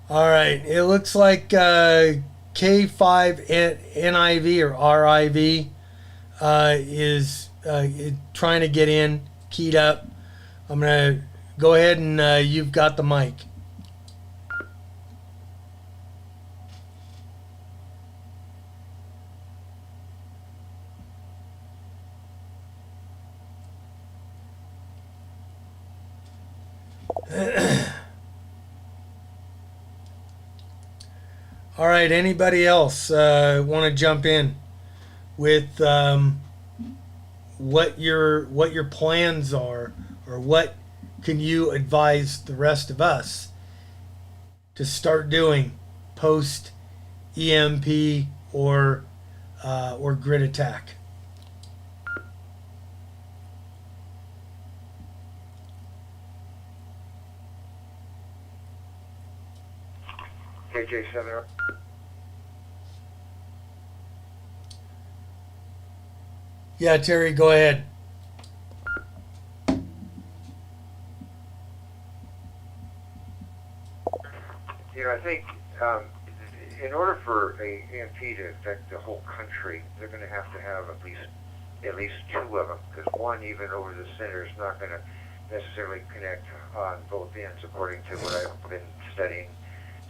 All right, it looks like K5NIV or RIV is trying to get in, keyed up. I'm going to go ahead and you've got the mic. All right, anybody else want to jump in with what your plans are, or what can you advise the rest of us to start doing post EMP or grid attack? KJ7. Yeah, Terry, go ahead. I think in order for a EMP to affect the whole country, they're going to have at least two of them, because one, even over the center, is not going to necessarily connect on both ends, according to what I've been studying.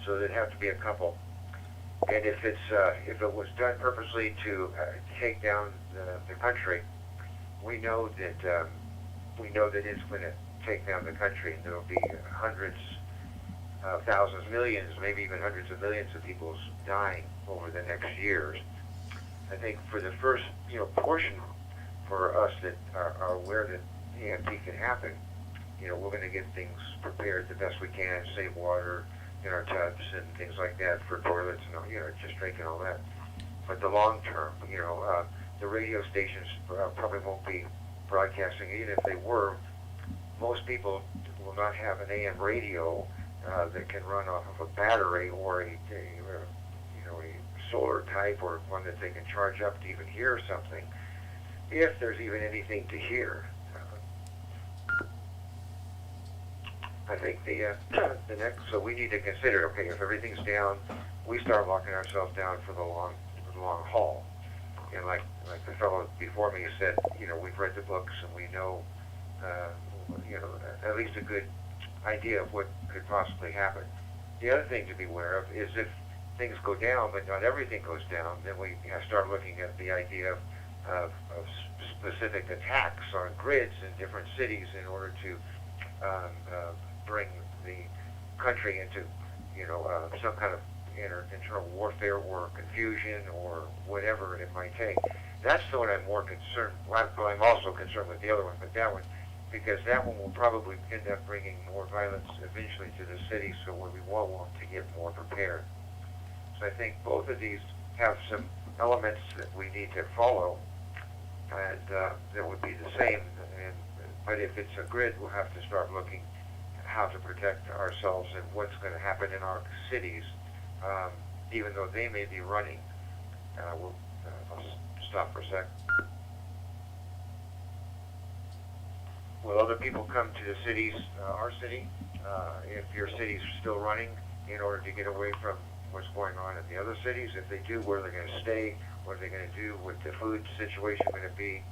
So there'd have to be a couple. And if it was done purposely to take down the country, we know that it's going to take down the country, and there'll be hundreds of thousands, millions, maybe even hundreds of millions of people dying over the next years. I think for the first portion for us that are aware that EMP can happen, we're going to get things prepared the best we can, save water in our tubs and things like that for toilets and just drinking all that. But the long term, the radio stations probably won't be broadcasting. Even if they were, most people will not have an AM radio that can run off of a battery or a solar type, or one that they can charge up to even hear something, if there's even anything to hear. I think the next, so we need to consider, okay, if everything's down, we start locking ourselves down for the long haul. And like the fellow before me said, we've read the books and we know, at least a good idea of what could possibly happen. The other thing to be aware of is if things go down, but not everything goes down, then we start looking at the idea of specific attacks on grids in different cities in order to bring the country into, some kind of internal warfare or confusion or whatever it might take. That's the one I'm more concerned. Well, I'm also concerned with the other one, but that one, because that one will probably end up bringing more violence eventually to the city, so we will want to get more prepared. So I think both of these have some elements that we need to follow, and that would be the same. But if it's a grid, we'll have to start looking at how to protect ourselves and what's going to happen in our cities, even though they may be running. I'll stop for a sec. Will other people come to the cities, our city, if your city's still running, in order to get away from what's going on in the other cities? If they do, where are they going to stay? What are they going to do? What the food situation going to be?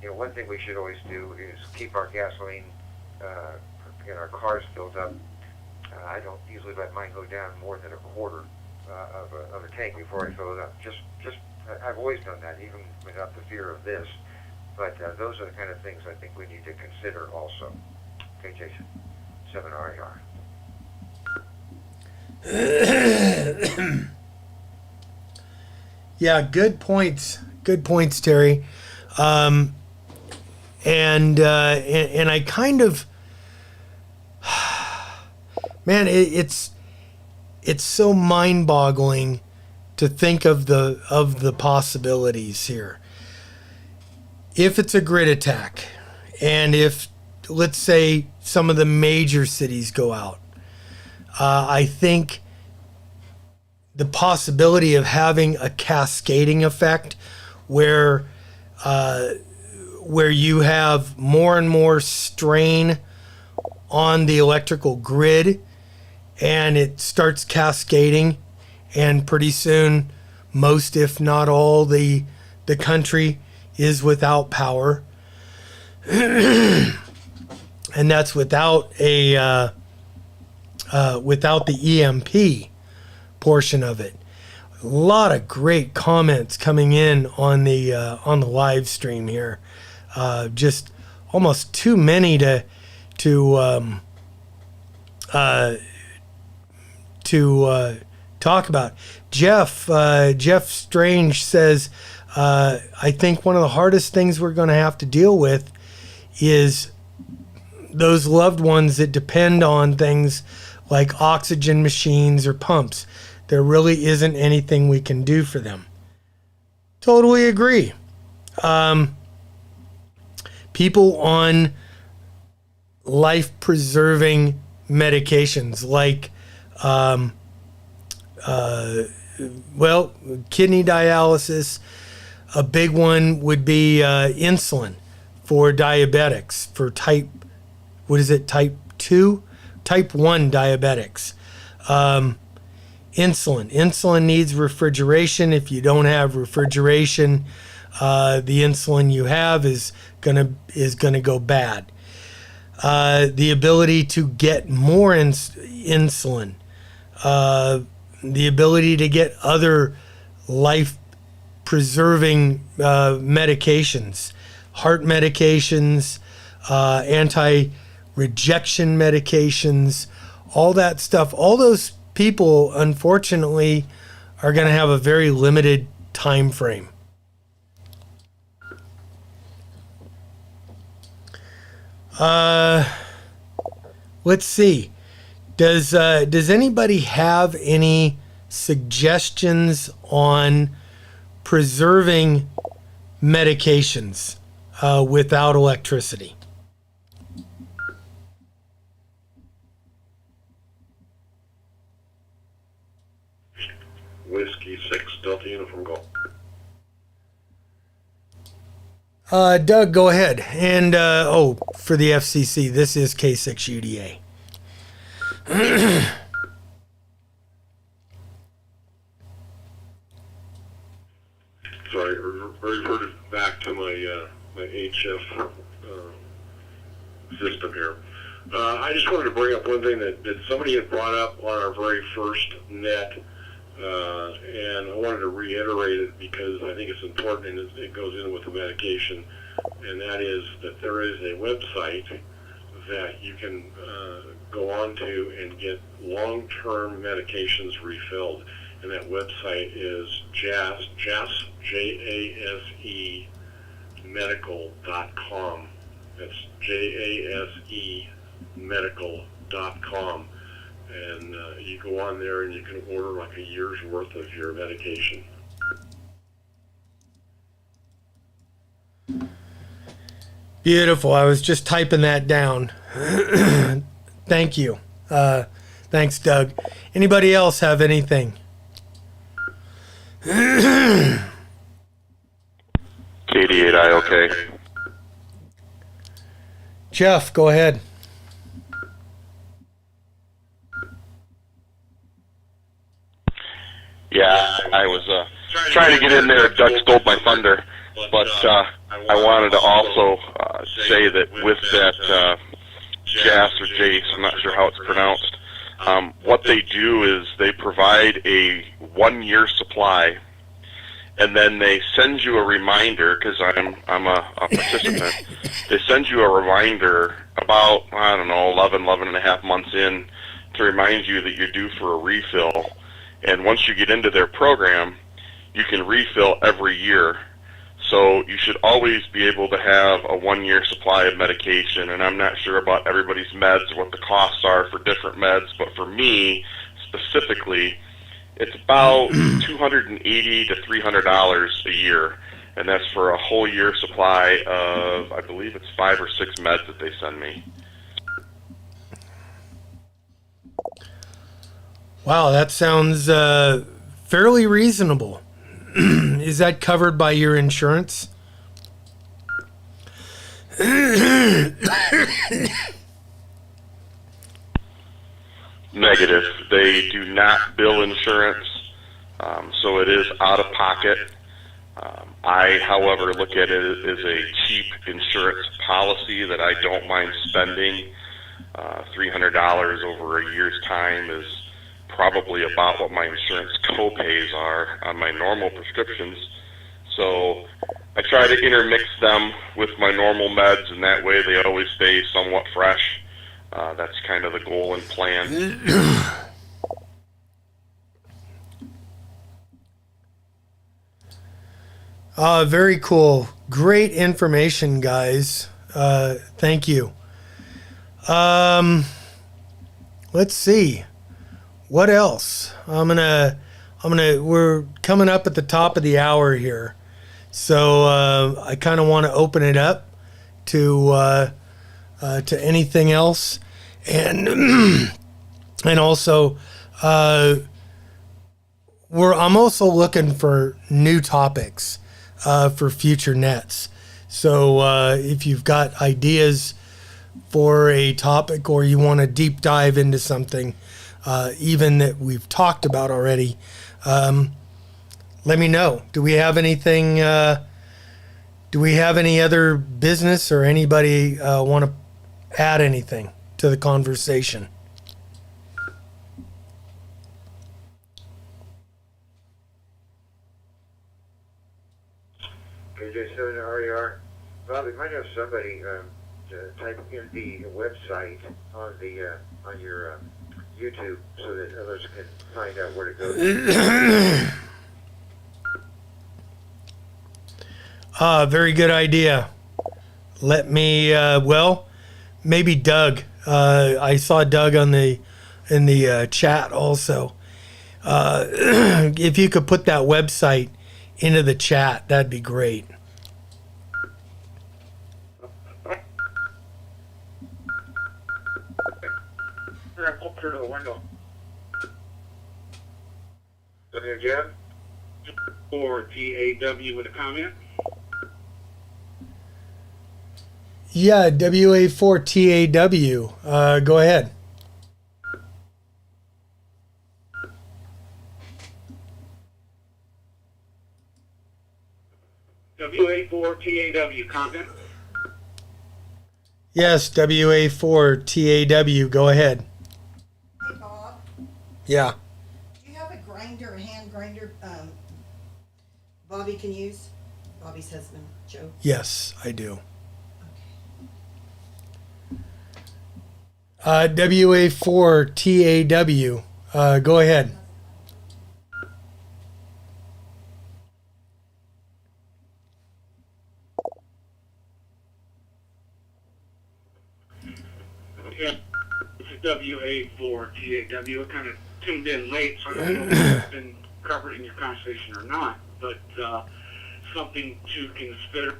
One thing we should always do is keep our gasoline in our cars filled up. I don't usually let mine go down more than a quarter of a tank before I fill it up. I've always done that, even without the fear of this. But those are the kind of things I think we need to consider also. Okay, Jason, 7RAR. Yeah, good points. Good points, Terry. And I kind of, man, it's so mind-boggling to think of the possibilities here. If it's a grid attack, and if let's say some of the major cities go out. I think the possibility of having a cascading effect where you have more and more strain on the electrical grid, and it starts cascading, and pretty soon most, if not all, the country is without power. And that's without without the EMP portion of it. A lot of great comments coming in on the live stream here. Just almost too many to talk about. Jeff Strange says, I think one of the hardest things we're going to have to deal with is those loved ones that depend on things like oxygen machines or pumps. There really isn't anything we can do for them. Totally agree. People on life-preserving medications like, kidney dialysis. A big one would be insulin for diabetics, for type 2? Type 1 diabetics. Insulin needs refrigeration. If you don't have refrigeration, the insulin you have is gonna go bad. The ability to get more insulin, the ability to get other life-preserving medications, heart medications, anti-rejection medications, all that stuff. All those people, unfortunately, are going to have a very limited time frame. Let's see. Does anybody have any suggestions on preserving medications without electricity? Whiskey 6 Delta Uniform Golf. Doug, go ahead. And for the FCC, this is K6UDA. Sorry, reverted back to my HF system here. I just wanted to bring up one thing that somebody had brought up on our very first net, and I wanted to reiterate it because I think it's important and it goes in with the medication, and that is that there is a website that you can go on to and get long-term medications refilled. And that website is JASE, J-A-S-E, medical.com. That's J-A-S-E, medical.com. And you go on there and you can order like a year's worth of your medication. Beautiful. I was just typing that down. Thank you. Thanks, Doug. Anybody else have anything? KD8I, okay. Jeff, go ahead. Yeah, I was trying to get in there. Doug stole my thunder, but I wanted to also say that with that JAS or JACE, I'm not sure how it's pronounced, what they do is they provide a 1-year supply, and then they send you a reminder, because I'm a participant. They send you a reminder about, 11 and a half months in to remind you that you're due for a refill. And once you get into their program, you can refill every year. So you should always be able to have a 1-year supply of medication. And I'm not sure about everybody's meds, what the costs are for different meds, but for me specifically, it's about $280 to $300 a year. and that's for a whole year supply of, I believe it's 5 or 6 meds that they send me. Wow, that sounds fairly reasonable. Is that covered by your insurance? Negative. They do not bill insurance, so it is out of pocket. I, however, look at it as a cheap insurance policy that I don't mind spending. $300 over a year's time is probably about what my insurance co-pays are on my normal prescriptions. So I try to intermix them with my normal meds, and that way they always stay somewhat fresh. That's kind of the goal and plan. Very cool. Great information, guys. Thank you. Let's see. What else? We're coming up at the top of the hour here. So I kind of want to open it up to anything else, and and also I'm also looking for new topics for future nets. So if you've got ideas for a topic, or you want to deep dive into something, even that we've talked about already, let me know. Do we have anything? Do we have any other business, or anybody want to add anything to the conversation? KJ7 RER. Bob, we might have somebody to type in the website on the on your YouTube so that others can find out where to go to. Very good idea. Let me, maybe Doug. I saw Doug in the chat also. If you could put that website into the chat, that'd be great. Up through the window. Again? Or TAW with a comment? Yeah, WA4TAW. Go ahead. WA4TAW comment? Yes, WA4TAW. Go ahead. Hey, Bob, Yeah. do you have a grinder, a hand grinder, Bobby can use? Bobby's husband, Joe. Yes, I do. WA4TAW. Go ahead. Yeah, this is WA4TAW. I kind of tuned in late, so I don't know if it's been covered in your conversation or not, but something to consider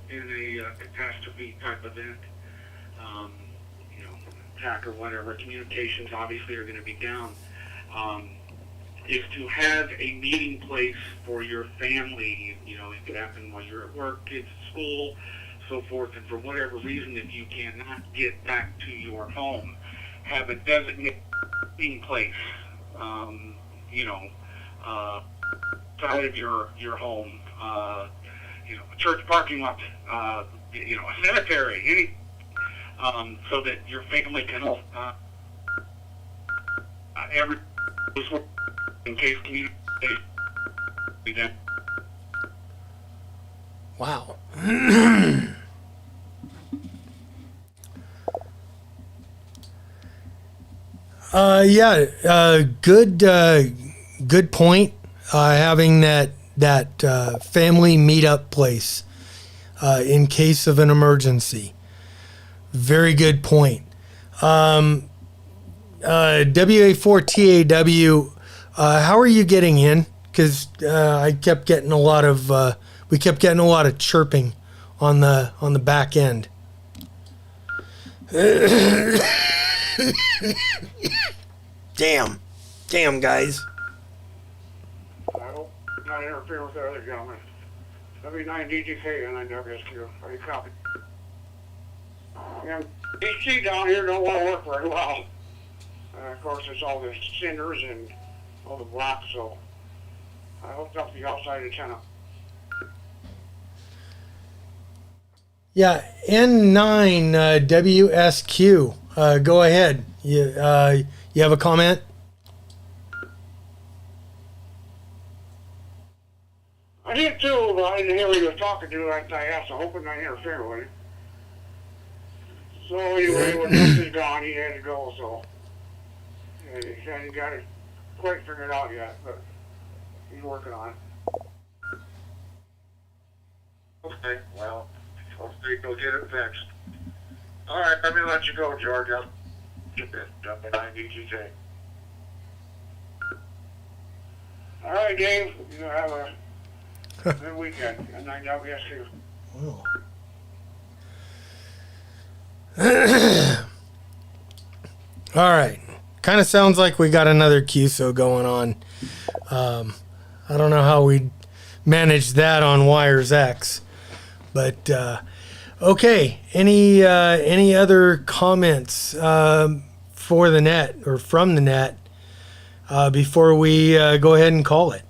in a catastrophe type event. Attack or whatever, communications obviously are going to be down, is to have a meeting place for your family. It could happen while you're at work, kids at school, so forth, and for whatever reason, if you cannot get back to your home, have a designated meeting place, side of your home, a church parking lot, a cemetery, any, so that your family can every in case communication. Wow. Good point. Having that family meetup place in case of an emergency. Very good point. WA4TAW, how are you getting in? because I kept getting a lot of we kept getting a lot of chirping on the back end. Damn, guys. I hope not interfere with the other gentleman. W9 DGK and WSQ. Are you copy? And DC down here don't want to work very well. Of course, it's all the cinders and all the black, so I hooked up the outside antenna. Yeah, N9 WSQ. Go ahead. You have a comment? I did too, but I didn't hear what he was talking to. I asked, I hope I'm not interfering with him. So anyway, when this is gone, he had to go, so he hasn't got it quite figured out yet, but he's working on it. Okay, well, hopefully go get it fixed. All right, let me let you go, George. I'll get that W9 DGK. All right, Dave, you have a good weekend. And I WSQ. Wow. All right. Kind of sounds like we got another QSO going on. I don't know how we managed that on WiresX, but okay. Any other comments for the net or from the net before we go ahead and call it?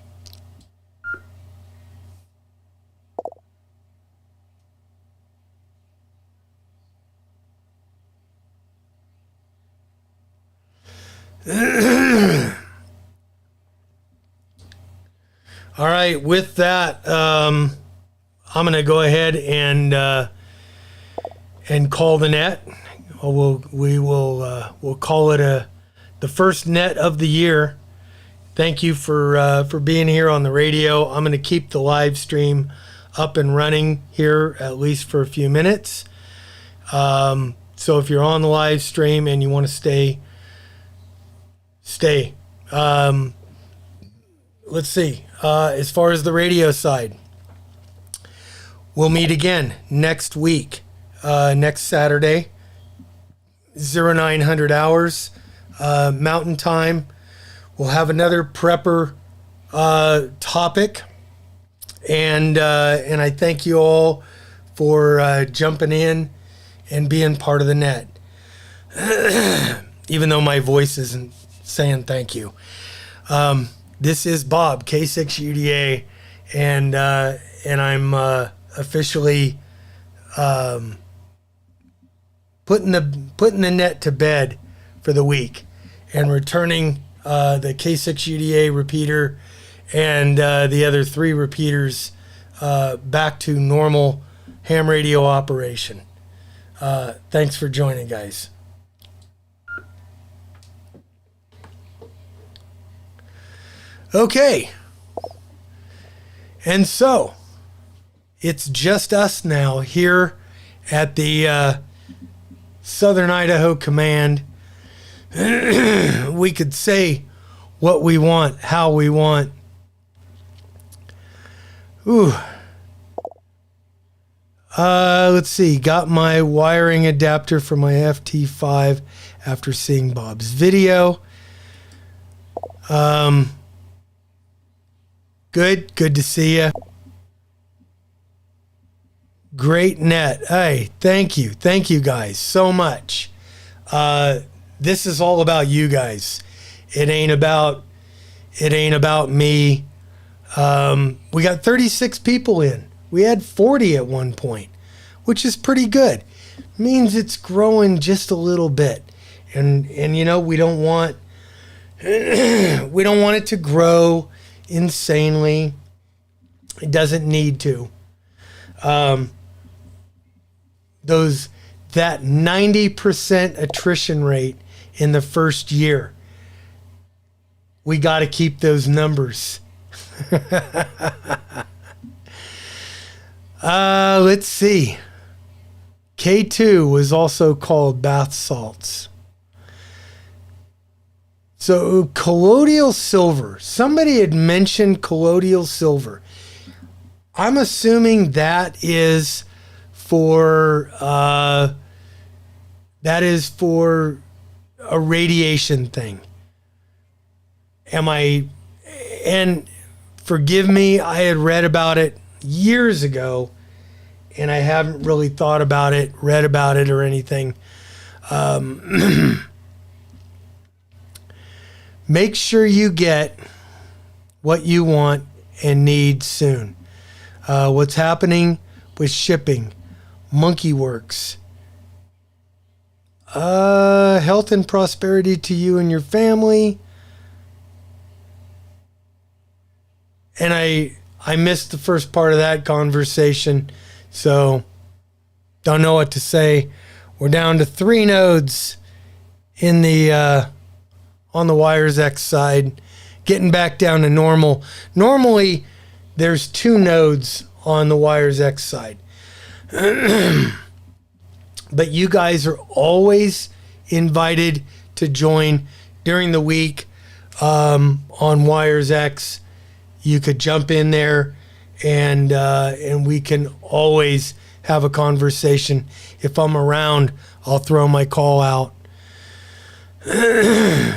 All right, with that, I'm going to go ahead and call the net. We'll call it the first net of the year. Thank you for being here on the radio. I'm going to keep the live stream up and running here at least for a few minutes. So if you're on the live stream and you want to stay. Let's see. As far as the radio side, we'll meet again next week, next Saturday, 0900 hours, Mountain Time. We'll have another prepper topic, and I thank you all for jumping in and being part of the net, even though my voice isn't saying thank you. This is Bob, K6UDA, and I'm officially putting the net to bed for the week and returning the K6UDA repeater and the other 3 repeaters back to normal ham radio operation. Thanks for joining, guys. Okay, and so it's just us now here at the Southern Idaho Command. We could say what we want, how we want. Ooh. Let's see. Got my wiring adapter for my FT5 after seeing Bob's video. Good to see you. Great net. Hey, thank you guys so much. This is all about you guys. It ain't about me. We got 36 people in. We had 40 at one point, which is pretty good. Means it's growing just a little bit. And you know, we don't want it to grow insanely. It doesn't need to. That 90% attrition rate in the first year, we got to keep those numbers. Let's see. K2 was also called bath salts. So colloidal silver. Somebody had mentioned colloidal silver. I'm assuming that is for a radiation thing. And forgive me, I had read about it years ago, and I haven't really thought about it, read about it or anything. Make sure you get what you want and need soon. What's happening with shipping? Monkey Works. Health and prosperity to you and your family. And I missed the first part of that conversation, so don't know what to say. We're down to 3 nodes in the on the WiresX side, getting back down to normal. Normally, there's 2 nodes on the WiresX side. But you guys are always invited to join during the week on WiresX. You could jump in there and we can always have a conversation. If I'm around, I'll throw my call out.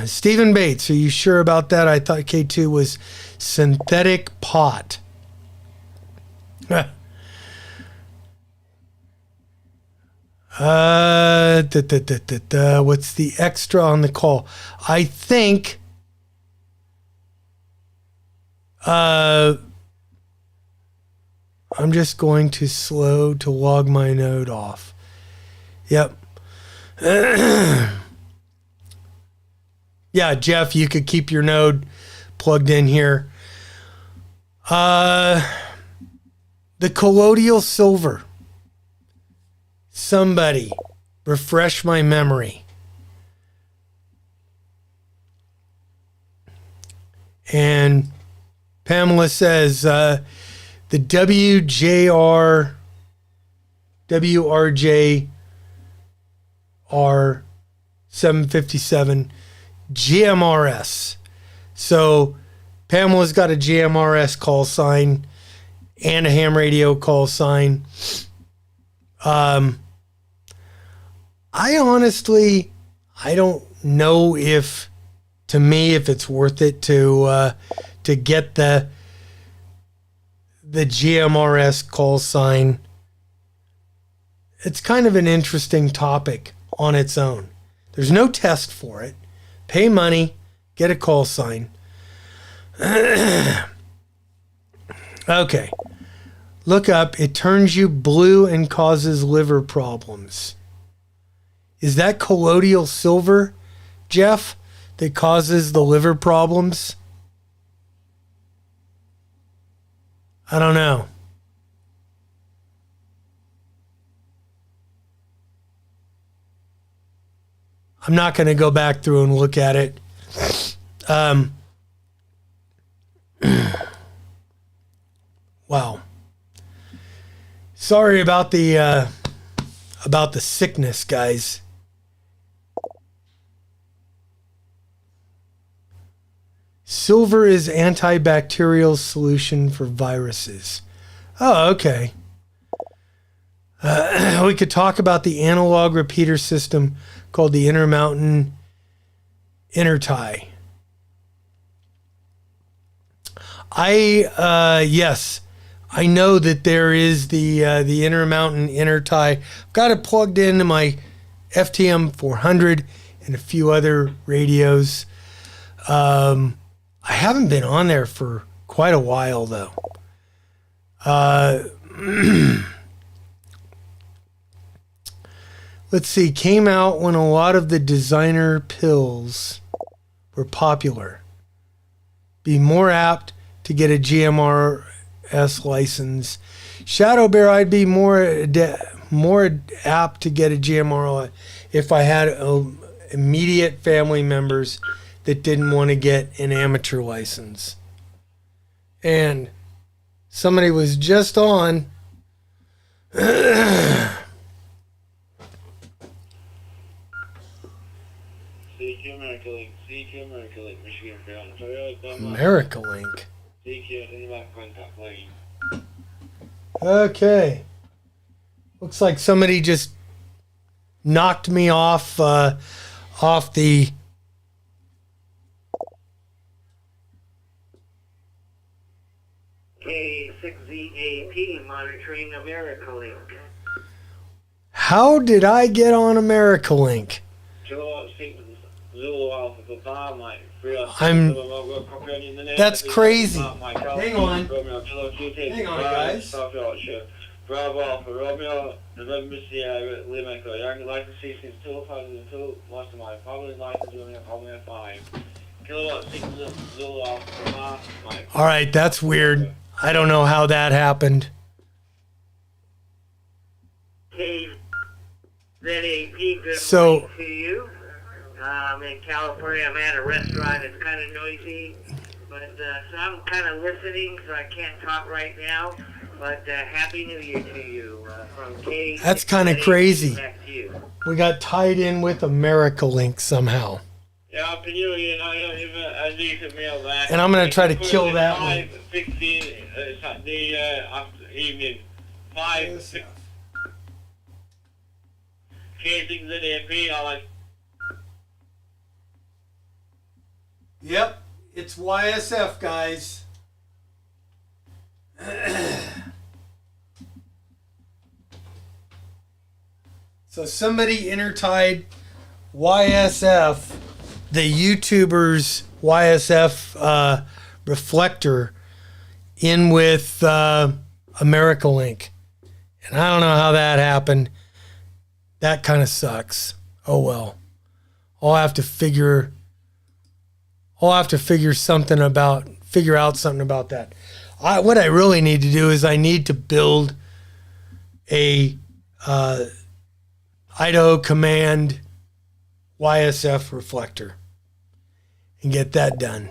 Stephen Bates, are you sure about that? I thought K2 was synthetic pot. What's the extra on the call? I think I'm just going to slow to log my node off. Yep. Yeah, Jeff, you could keep your node plugged in here. The colloidal silver. Somebody refresh my memory. And Pamela says the WRJR 757 GMRS. So Pamela's got a GMRS call sign and a ham radio call sign. I honestly, I don't know if it's worth it to get the GMRS call sign. It's kind of an interesting topic on its own. There's no test for it. Pay money, get a call sign. Okay. Look up. It turns you blue and causes liver problems. Is that colloidal silver, Jeff, that causes the liver problems? I don't know. I'm not going to go back through and look at it. Wow. Sorry about the sickness, guys. Silver is antibacterial solution for viruses. Oh, okay. We could talk about the analog repeater system called the Intermountain Intertie. Yes, I know that there is the Intermountain Intertie. I've got it plugged into my FTM 400 and a few other radios. I haven't been on there for quite a while, though. Let's see, came out when a lot of the designer pills were popular. Be more apt to get a GMRS license. Shadow Bear, I'd be more apt to get a GMRS if I had immediate family members that didn't want to get an amateur license. And somebody was just on. DQ America Link, Michigan Ground. So really done my America Link. DQ in my contact lane. Okay. Looks like somebody just knocked me off off the K6ZAP monitoring America Link. How did I get on America Link? That's crazy. Hang on. Hang on, guys. Bravo Alpha Romeo, November Sierra, Lima Echo. Young license since 2002. Most of my family license doing a Home 5. Kilowatt 6 Zulu Alpha Mike. All right, that's weird. I don't know how that happened. KZAP, good So- morning to you. I'm in California. I'm at a restaurant. It's kind of noisy, but so I'm kind of listening, so I can't talk right now. But Happy New Year to you from K. That's kind of crazy. Back to you. We got tied in with America Link somehow. Yeah, Happy New Year. I don't even a decent meal back. And I'm going to try to kill that one. 5:15 Saturday after evening. 5. Casings in EMP. I like. Yep, it's YSF, guys. So somebody intertied YSF, the YouTuber's YSF reflector, in with America Link. And I don't know how that happened. That kind of sucks. Oh well. I'll have to figure something out something about that. What I really need to do is I need to build a Idaho Command YSF reflector and get that done.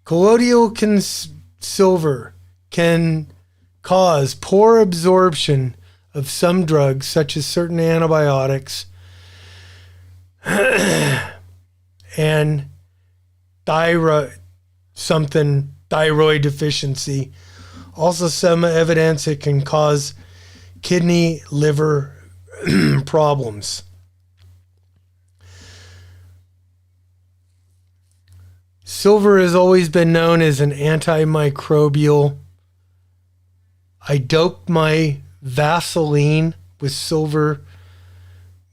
Colloidal silver can cause poor absorption of some drugs, such as certain antibiotics, and thyroid deficiency. Also, some evidence it can cause kidney, liver problems. Silver has always been known as an antimicrobial. I doped my Vaseline with silver.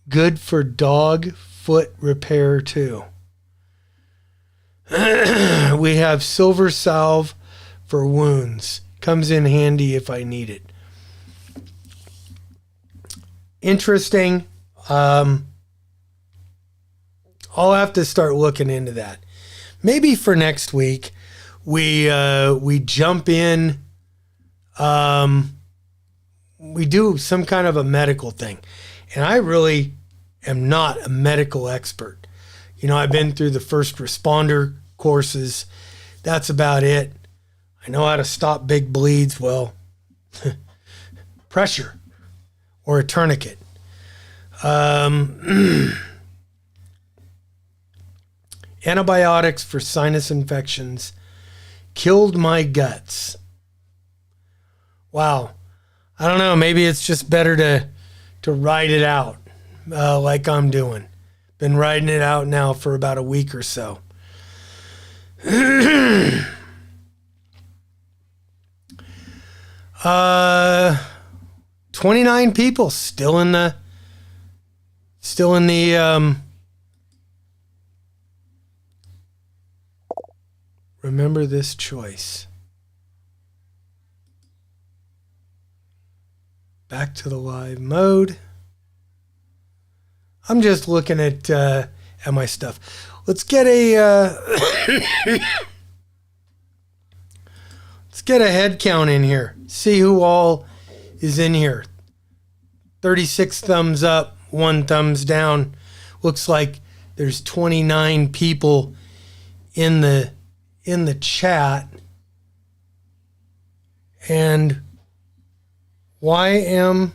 Good for dog foot repair too. We have silver salve for wounds. Comes in handy if I need it. Interesting. I'll have to start looking into that. Maybe for next week, we jump in. We do some kind of a medical thing, and I really am not a medical expert. You know, I've been through the first responder courses. That's about it. I know how to stop big bleeds. Well, pressure or a tourniquet. Antibiotics for sinus infections killed my guts. Wow. I don't know. Maybe it's just better to ride it out like I'm doing. Been riding it out now for about a week or so. 29 people still in the remember this choice. Back to the live mode. I'm just looking at my stuff. Let's get a let's get a head count in here. See who all is in here. 36 thumbs up, 1 thumbs down. Looks like there's 29 people in the chat. And YM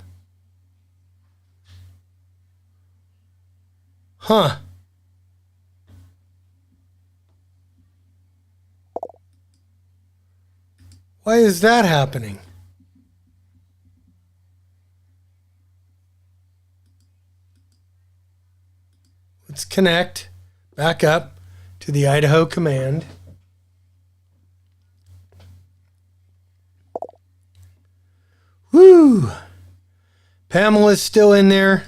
Why is that happening? Let's connect back up to the Idaho command. Woo! Pamela's still in there.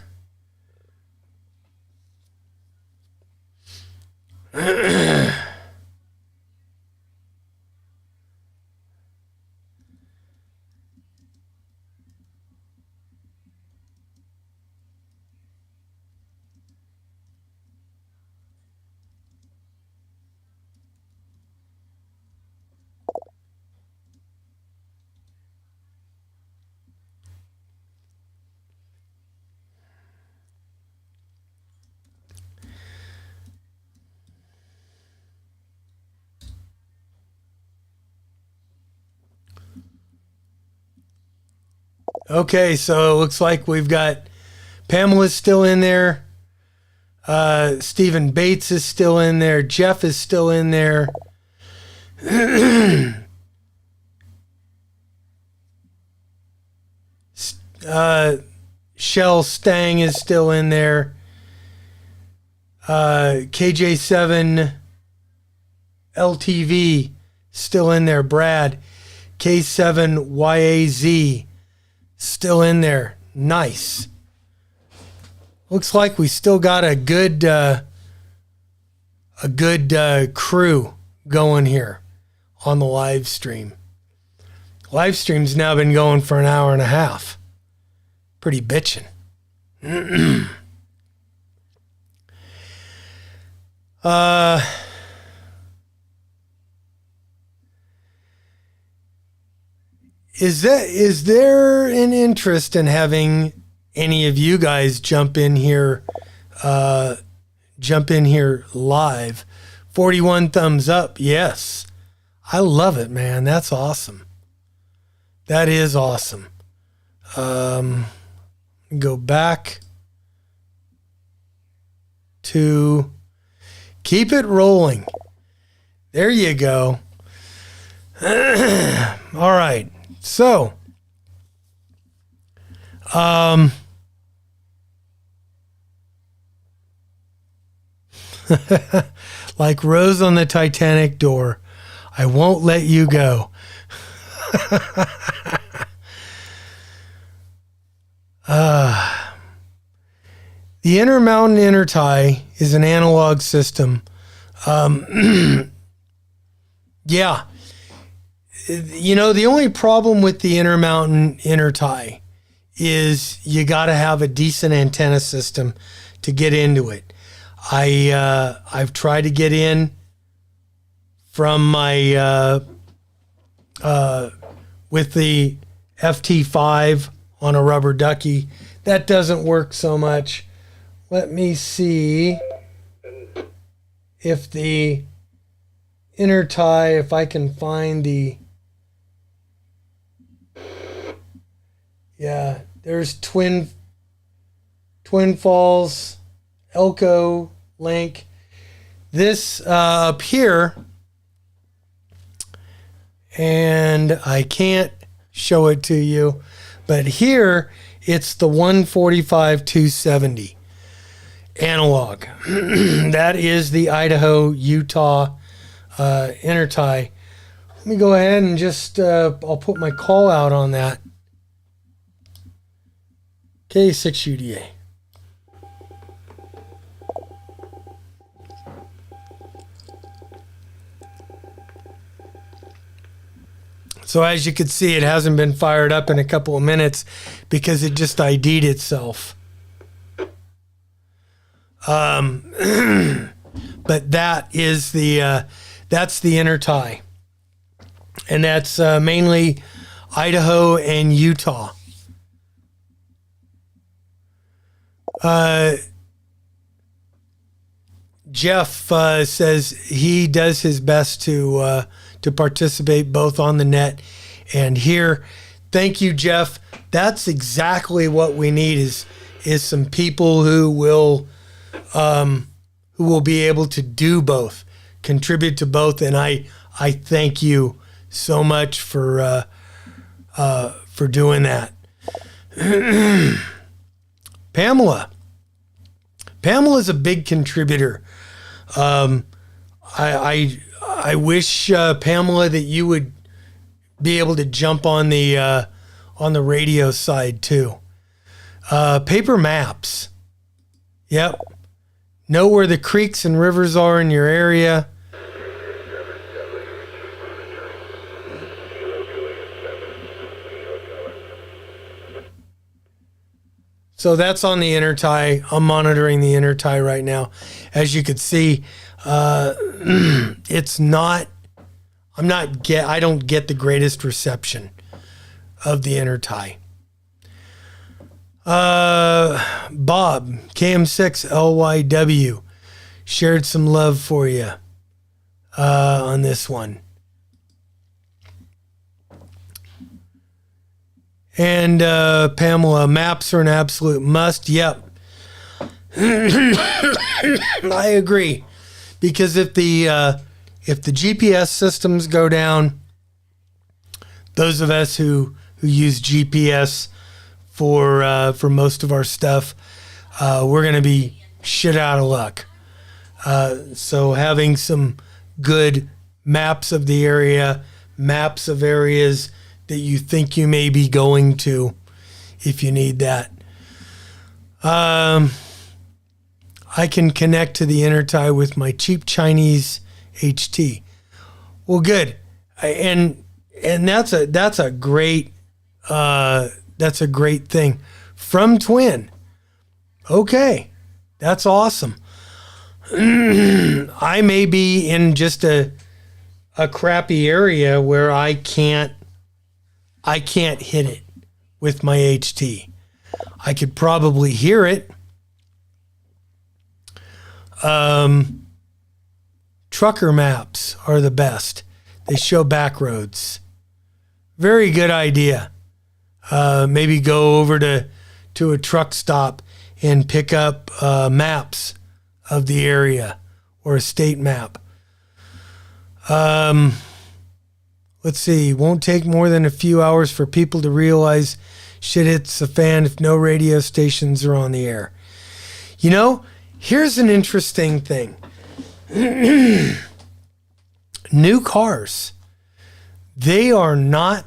Okay, so it looks like we've got Pamela's still in there. Stephen Bates is still in there. Jeff is still in there. Shell Stang is still in there. KJ7 LTV still in there. Brad. K7YAZ still in there. Nice. Looks like we still got a good crew going here on the live stream. Live stream's now been going for an hour and a half. Pretty bitchin'. Is there an interest in having any of you guys jump in here live? 41 thumbs up. Yes. I love it, man. That's awesome. That is awesome. Go back to keep it rolling. There you go. All right. So, like Rose on the Titanic door, I won't let you go. The Intermountain Intertie is an analog system. Yeah. You know, the only problem with the Intermountain Intertie is you got to have a decent antenna system to get into it. I've tried to get in from my with the FT5 on a rubber ducky. That doesn't work so much. Let me see if the Intertie, if I can find the... Yeah, there's Twin Falls, Elko link. This up here, and I can't show it to you, but here it's the 145-270 analog. That is the Idaho-Utah Intertie. Let me go ahead and just, I'll put my call out on that. K6UDA. So as you can see, it hasn't been fired up in a couple of minutes because it just ID'd itself. But that is the that's the Intertie, and that's mainly Idaho and Utah. Jeff says he does his best to participate both on the net and here. Thank you, Jeff. That's exactly what we need is some people who will be able to do both, contribute to both, and I thank you so much for doing that. Pamela's a big contributor. I wish, Pamela, that you would be able to jump on the radio side too. Paper maps. Yep. Know where the creeks and rivers are in your area. So that's on the intertie. I'm monitoring the intertie right now. As you could see, it's not, I don't get the greatest reception of the intertie. Bob, KM6LYW, shared some love for you on this one. And Pamela, maps are an absolute must. Yep. I agree. Because if the GPS systems go down, those of us who use GPS for most of our stuff, we're going to be shit out of luck. So having some good maps of the area, maps of areas that you think you may be going to, if you need that. I can connect to the intertie with my cheap Chinese HT. Well, good. And that's a great thing from Twin. Okay, that's awesome. I may be in just a crappy area where I can't hit it with my HT. I could probably hear it. Trucker maps are the best. They show back roads. Very good idea. Maybe go over to a truck stop and pick up maps of the area or a state map. Let's see. Won't take more than a few hours for people to realize shit hits the fan if no radio stations are on the air. You know, here's an interesting thing. New cars, they are not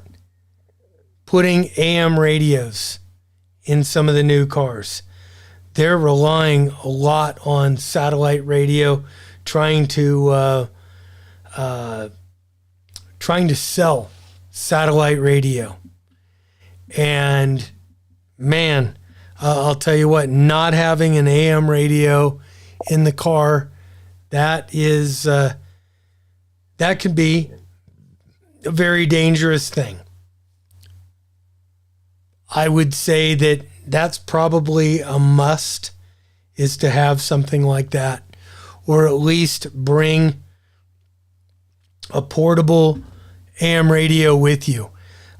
putting AM radios in some of the new cars. They're relying a lot on satellite radio, trying to sell satellite radio. And man, I'll tell you what, not having an AM radio in the car, that could be a very dangerous thing. I would say that that's probably a must, is to have something like that, or at least bring a portable AM radio with you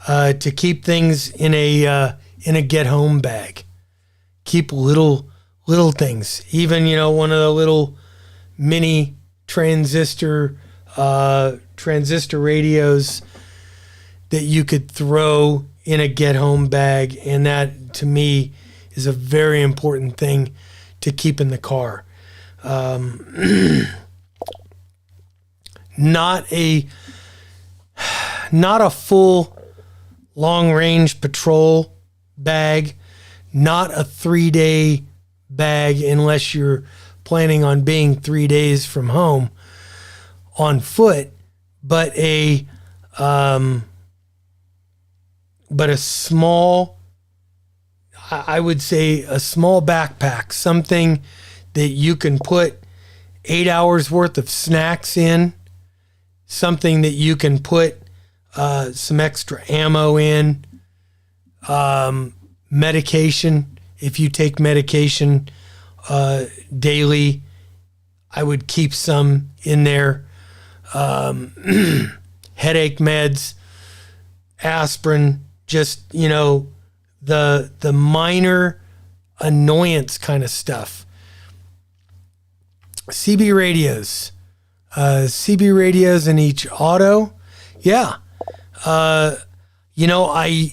to keep things in a get home bag. Keep little things, even one of the little mini transistor radios that you could throw in a get home bag, and that to me is a very important thing to keep in the car. Not a full long range patrol bag, not a 3-day bag unless you're planning on being 3 days from home on foot, but a small, I would say a small backpack, something that you can put 8 hours worth of snacks in, something that you can put some extra ammo in, medication. If you take medication daily, I would keep some in there. Headache meds, aspirin, just, the minor annoyance kind of stuff. CB radios in each auto. Yeah. You know, I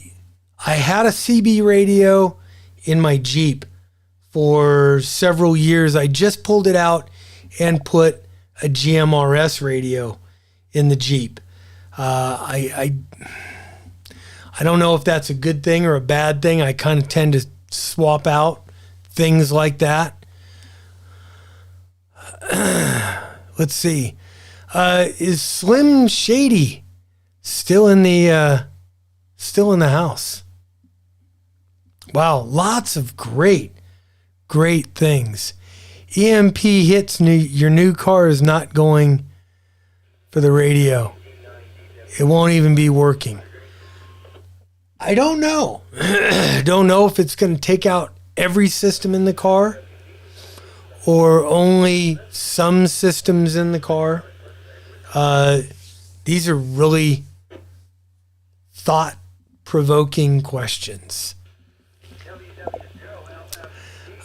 had a CB radio in my Jeep for several years. I just pulled it out and put a GMRS radio in the Jeep. I don't know if that's a good thing or a bad thing. I kind of tend to swap out things like that. Let's see. Is Slim Shady still in the house? Wow, lots of great things. EMP hits your new car is not going for the radio. It won't even be working. I don't know. Don't know if it's going to take out every system in the car or only some systems in the car. These are really thought-provoking questions.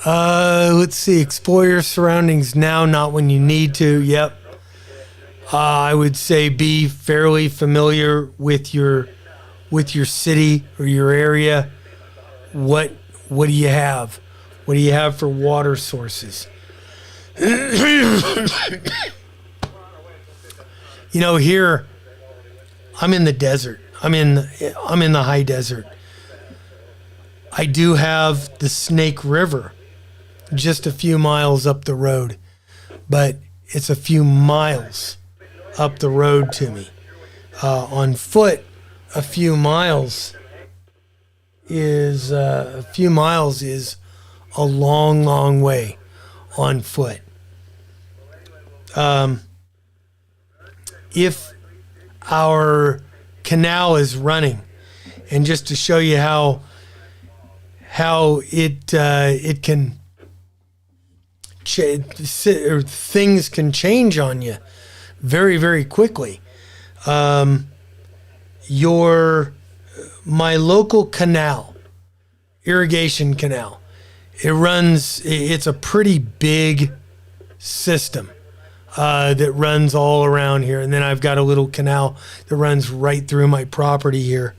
Let's see. Explore your surroundings now, not when you need to. Yep. I would say be fairly familiar with your city or your area. What do you have? What do you have for water sources? You know, here I'm in the desert. I'm in the high desert. I do have the Snake River just a few miles up the road, but it's a few miles up the road to me. On foot, a few miles is a long way on foot. If our canal is running, and just to show you how it can things can change on you very, very quickly. My local canal, irrigation canal, it's a pretty big system that runs all around here. And then I've got a little canal that runs right through my property here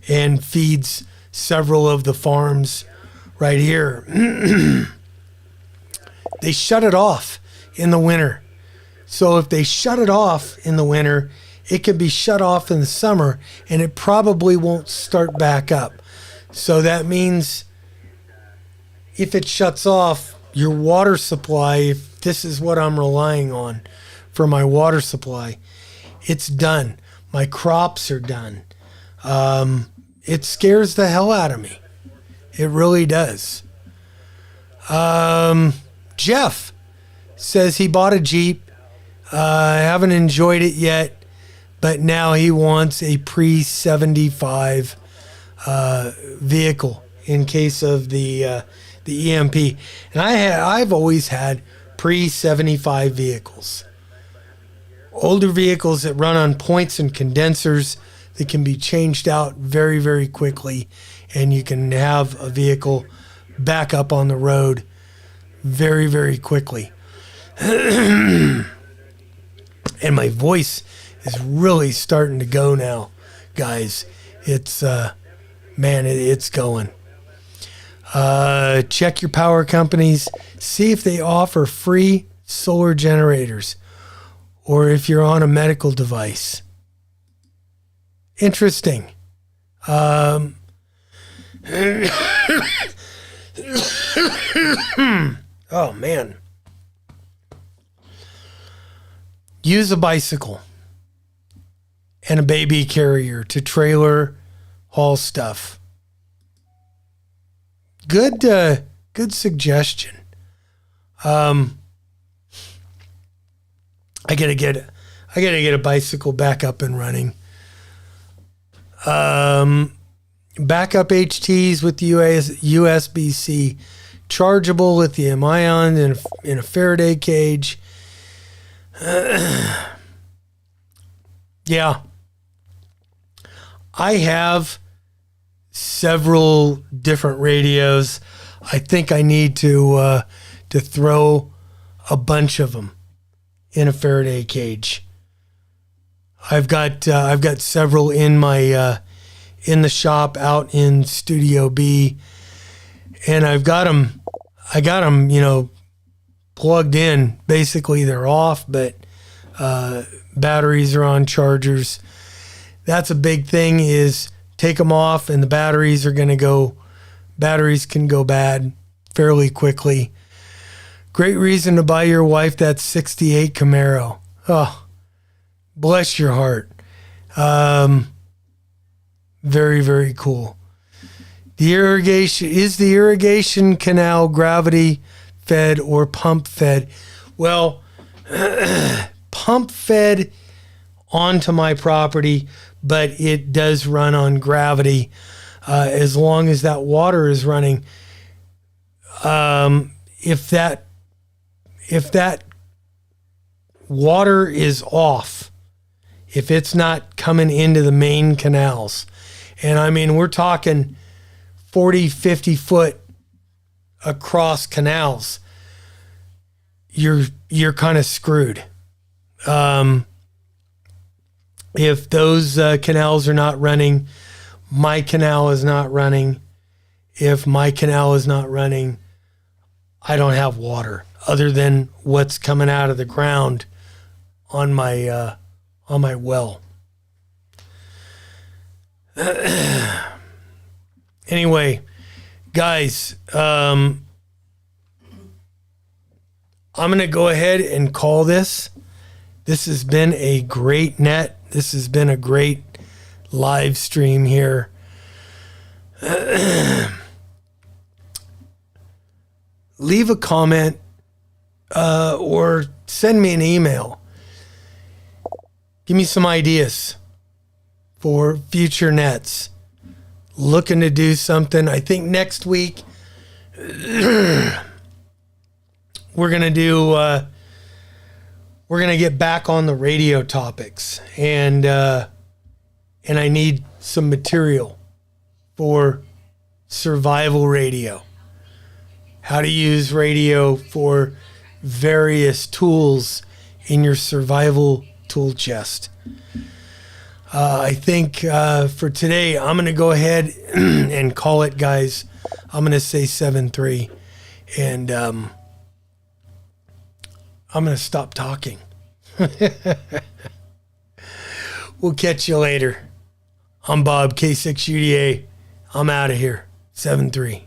and feeds several of the farms right here. They shut it off in the winter. So if they shut it off in the winter, it can be shut off in the summer and it probably won't start back up. So that means if it shuts off, your water supply, if this is what I'm relying on for my water supply, it's done. My crops are done. It scares the hell out of me. It really does. Jeff says he bought a Jeep. I haven't enjoyed it yet, but now he wants a pre-75 vehicle in case of the EMP. And I've always had pre-75 vehicles. Older vehicles that run on points and condensers that can be changed out very, very quickly, and you can have a vehicle back up on the road very, very quickly. And my voice is really starting to go now, guys. It's it's going. Check your power companies, see if they offer free solar generators or if you're on a medical device. Interesting. Oh, man. Use a bicycle and a baby carrier to trailer haul stuff. Good suggestion. I gotta get a bicycle back up and running. Backup HTs with USB-C, chargeable lithium ion in a Faraday cage. Yeah. I have several different radios. I think I need to throw a bunch of them in a Faraday cage. I've got several in my in the shop out in Studio B, and I got them, plugged in. Basically, they're off, but batteries are on chargers. That's a big thing, is take them off and the batteries can go bad fairly quickly. Great reason to buy your wife that 68 Camaro. Oh, bless your heart. Very, very cool. The irrigation canal gravity fed or pump fed? Well, pump fed onto my property, but it does run on gravity as long as that water is running. If that water is off, if it's not coming into the main canals, and I mean, we're talking 40, 50 foot across canals, you're kind of screwed. If those canals are not running, my canal is not running. If my canal is not running, I don't have water other than what's coming out of the ground on my well. Anyway, guys, I'm going to go ahead and call this. This has been a great net. This has been a great live stream here. Leave a comment or send me an email. Give me some ideas for future nets. Looking to do something. I think next week we're gonna get back on the radio topics, and I need some material for survival radio. How to use radio for various tools in your survival tool chest. I think for today, I'm going to go ahead and call it, guys. I'm going to say 7-3, and I'm going to stop talking. We'll catch you later. I'm Bob, K6UDA. I'm out of here. 7-3.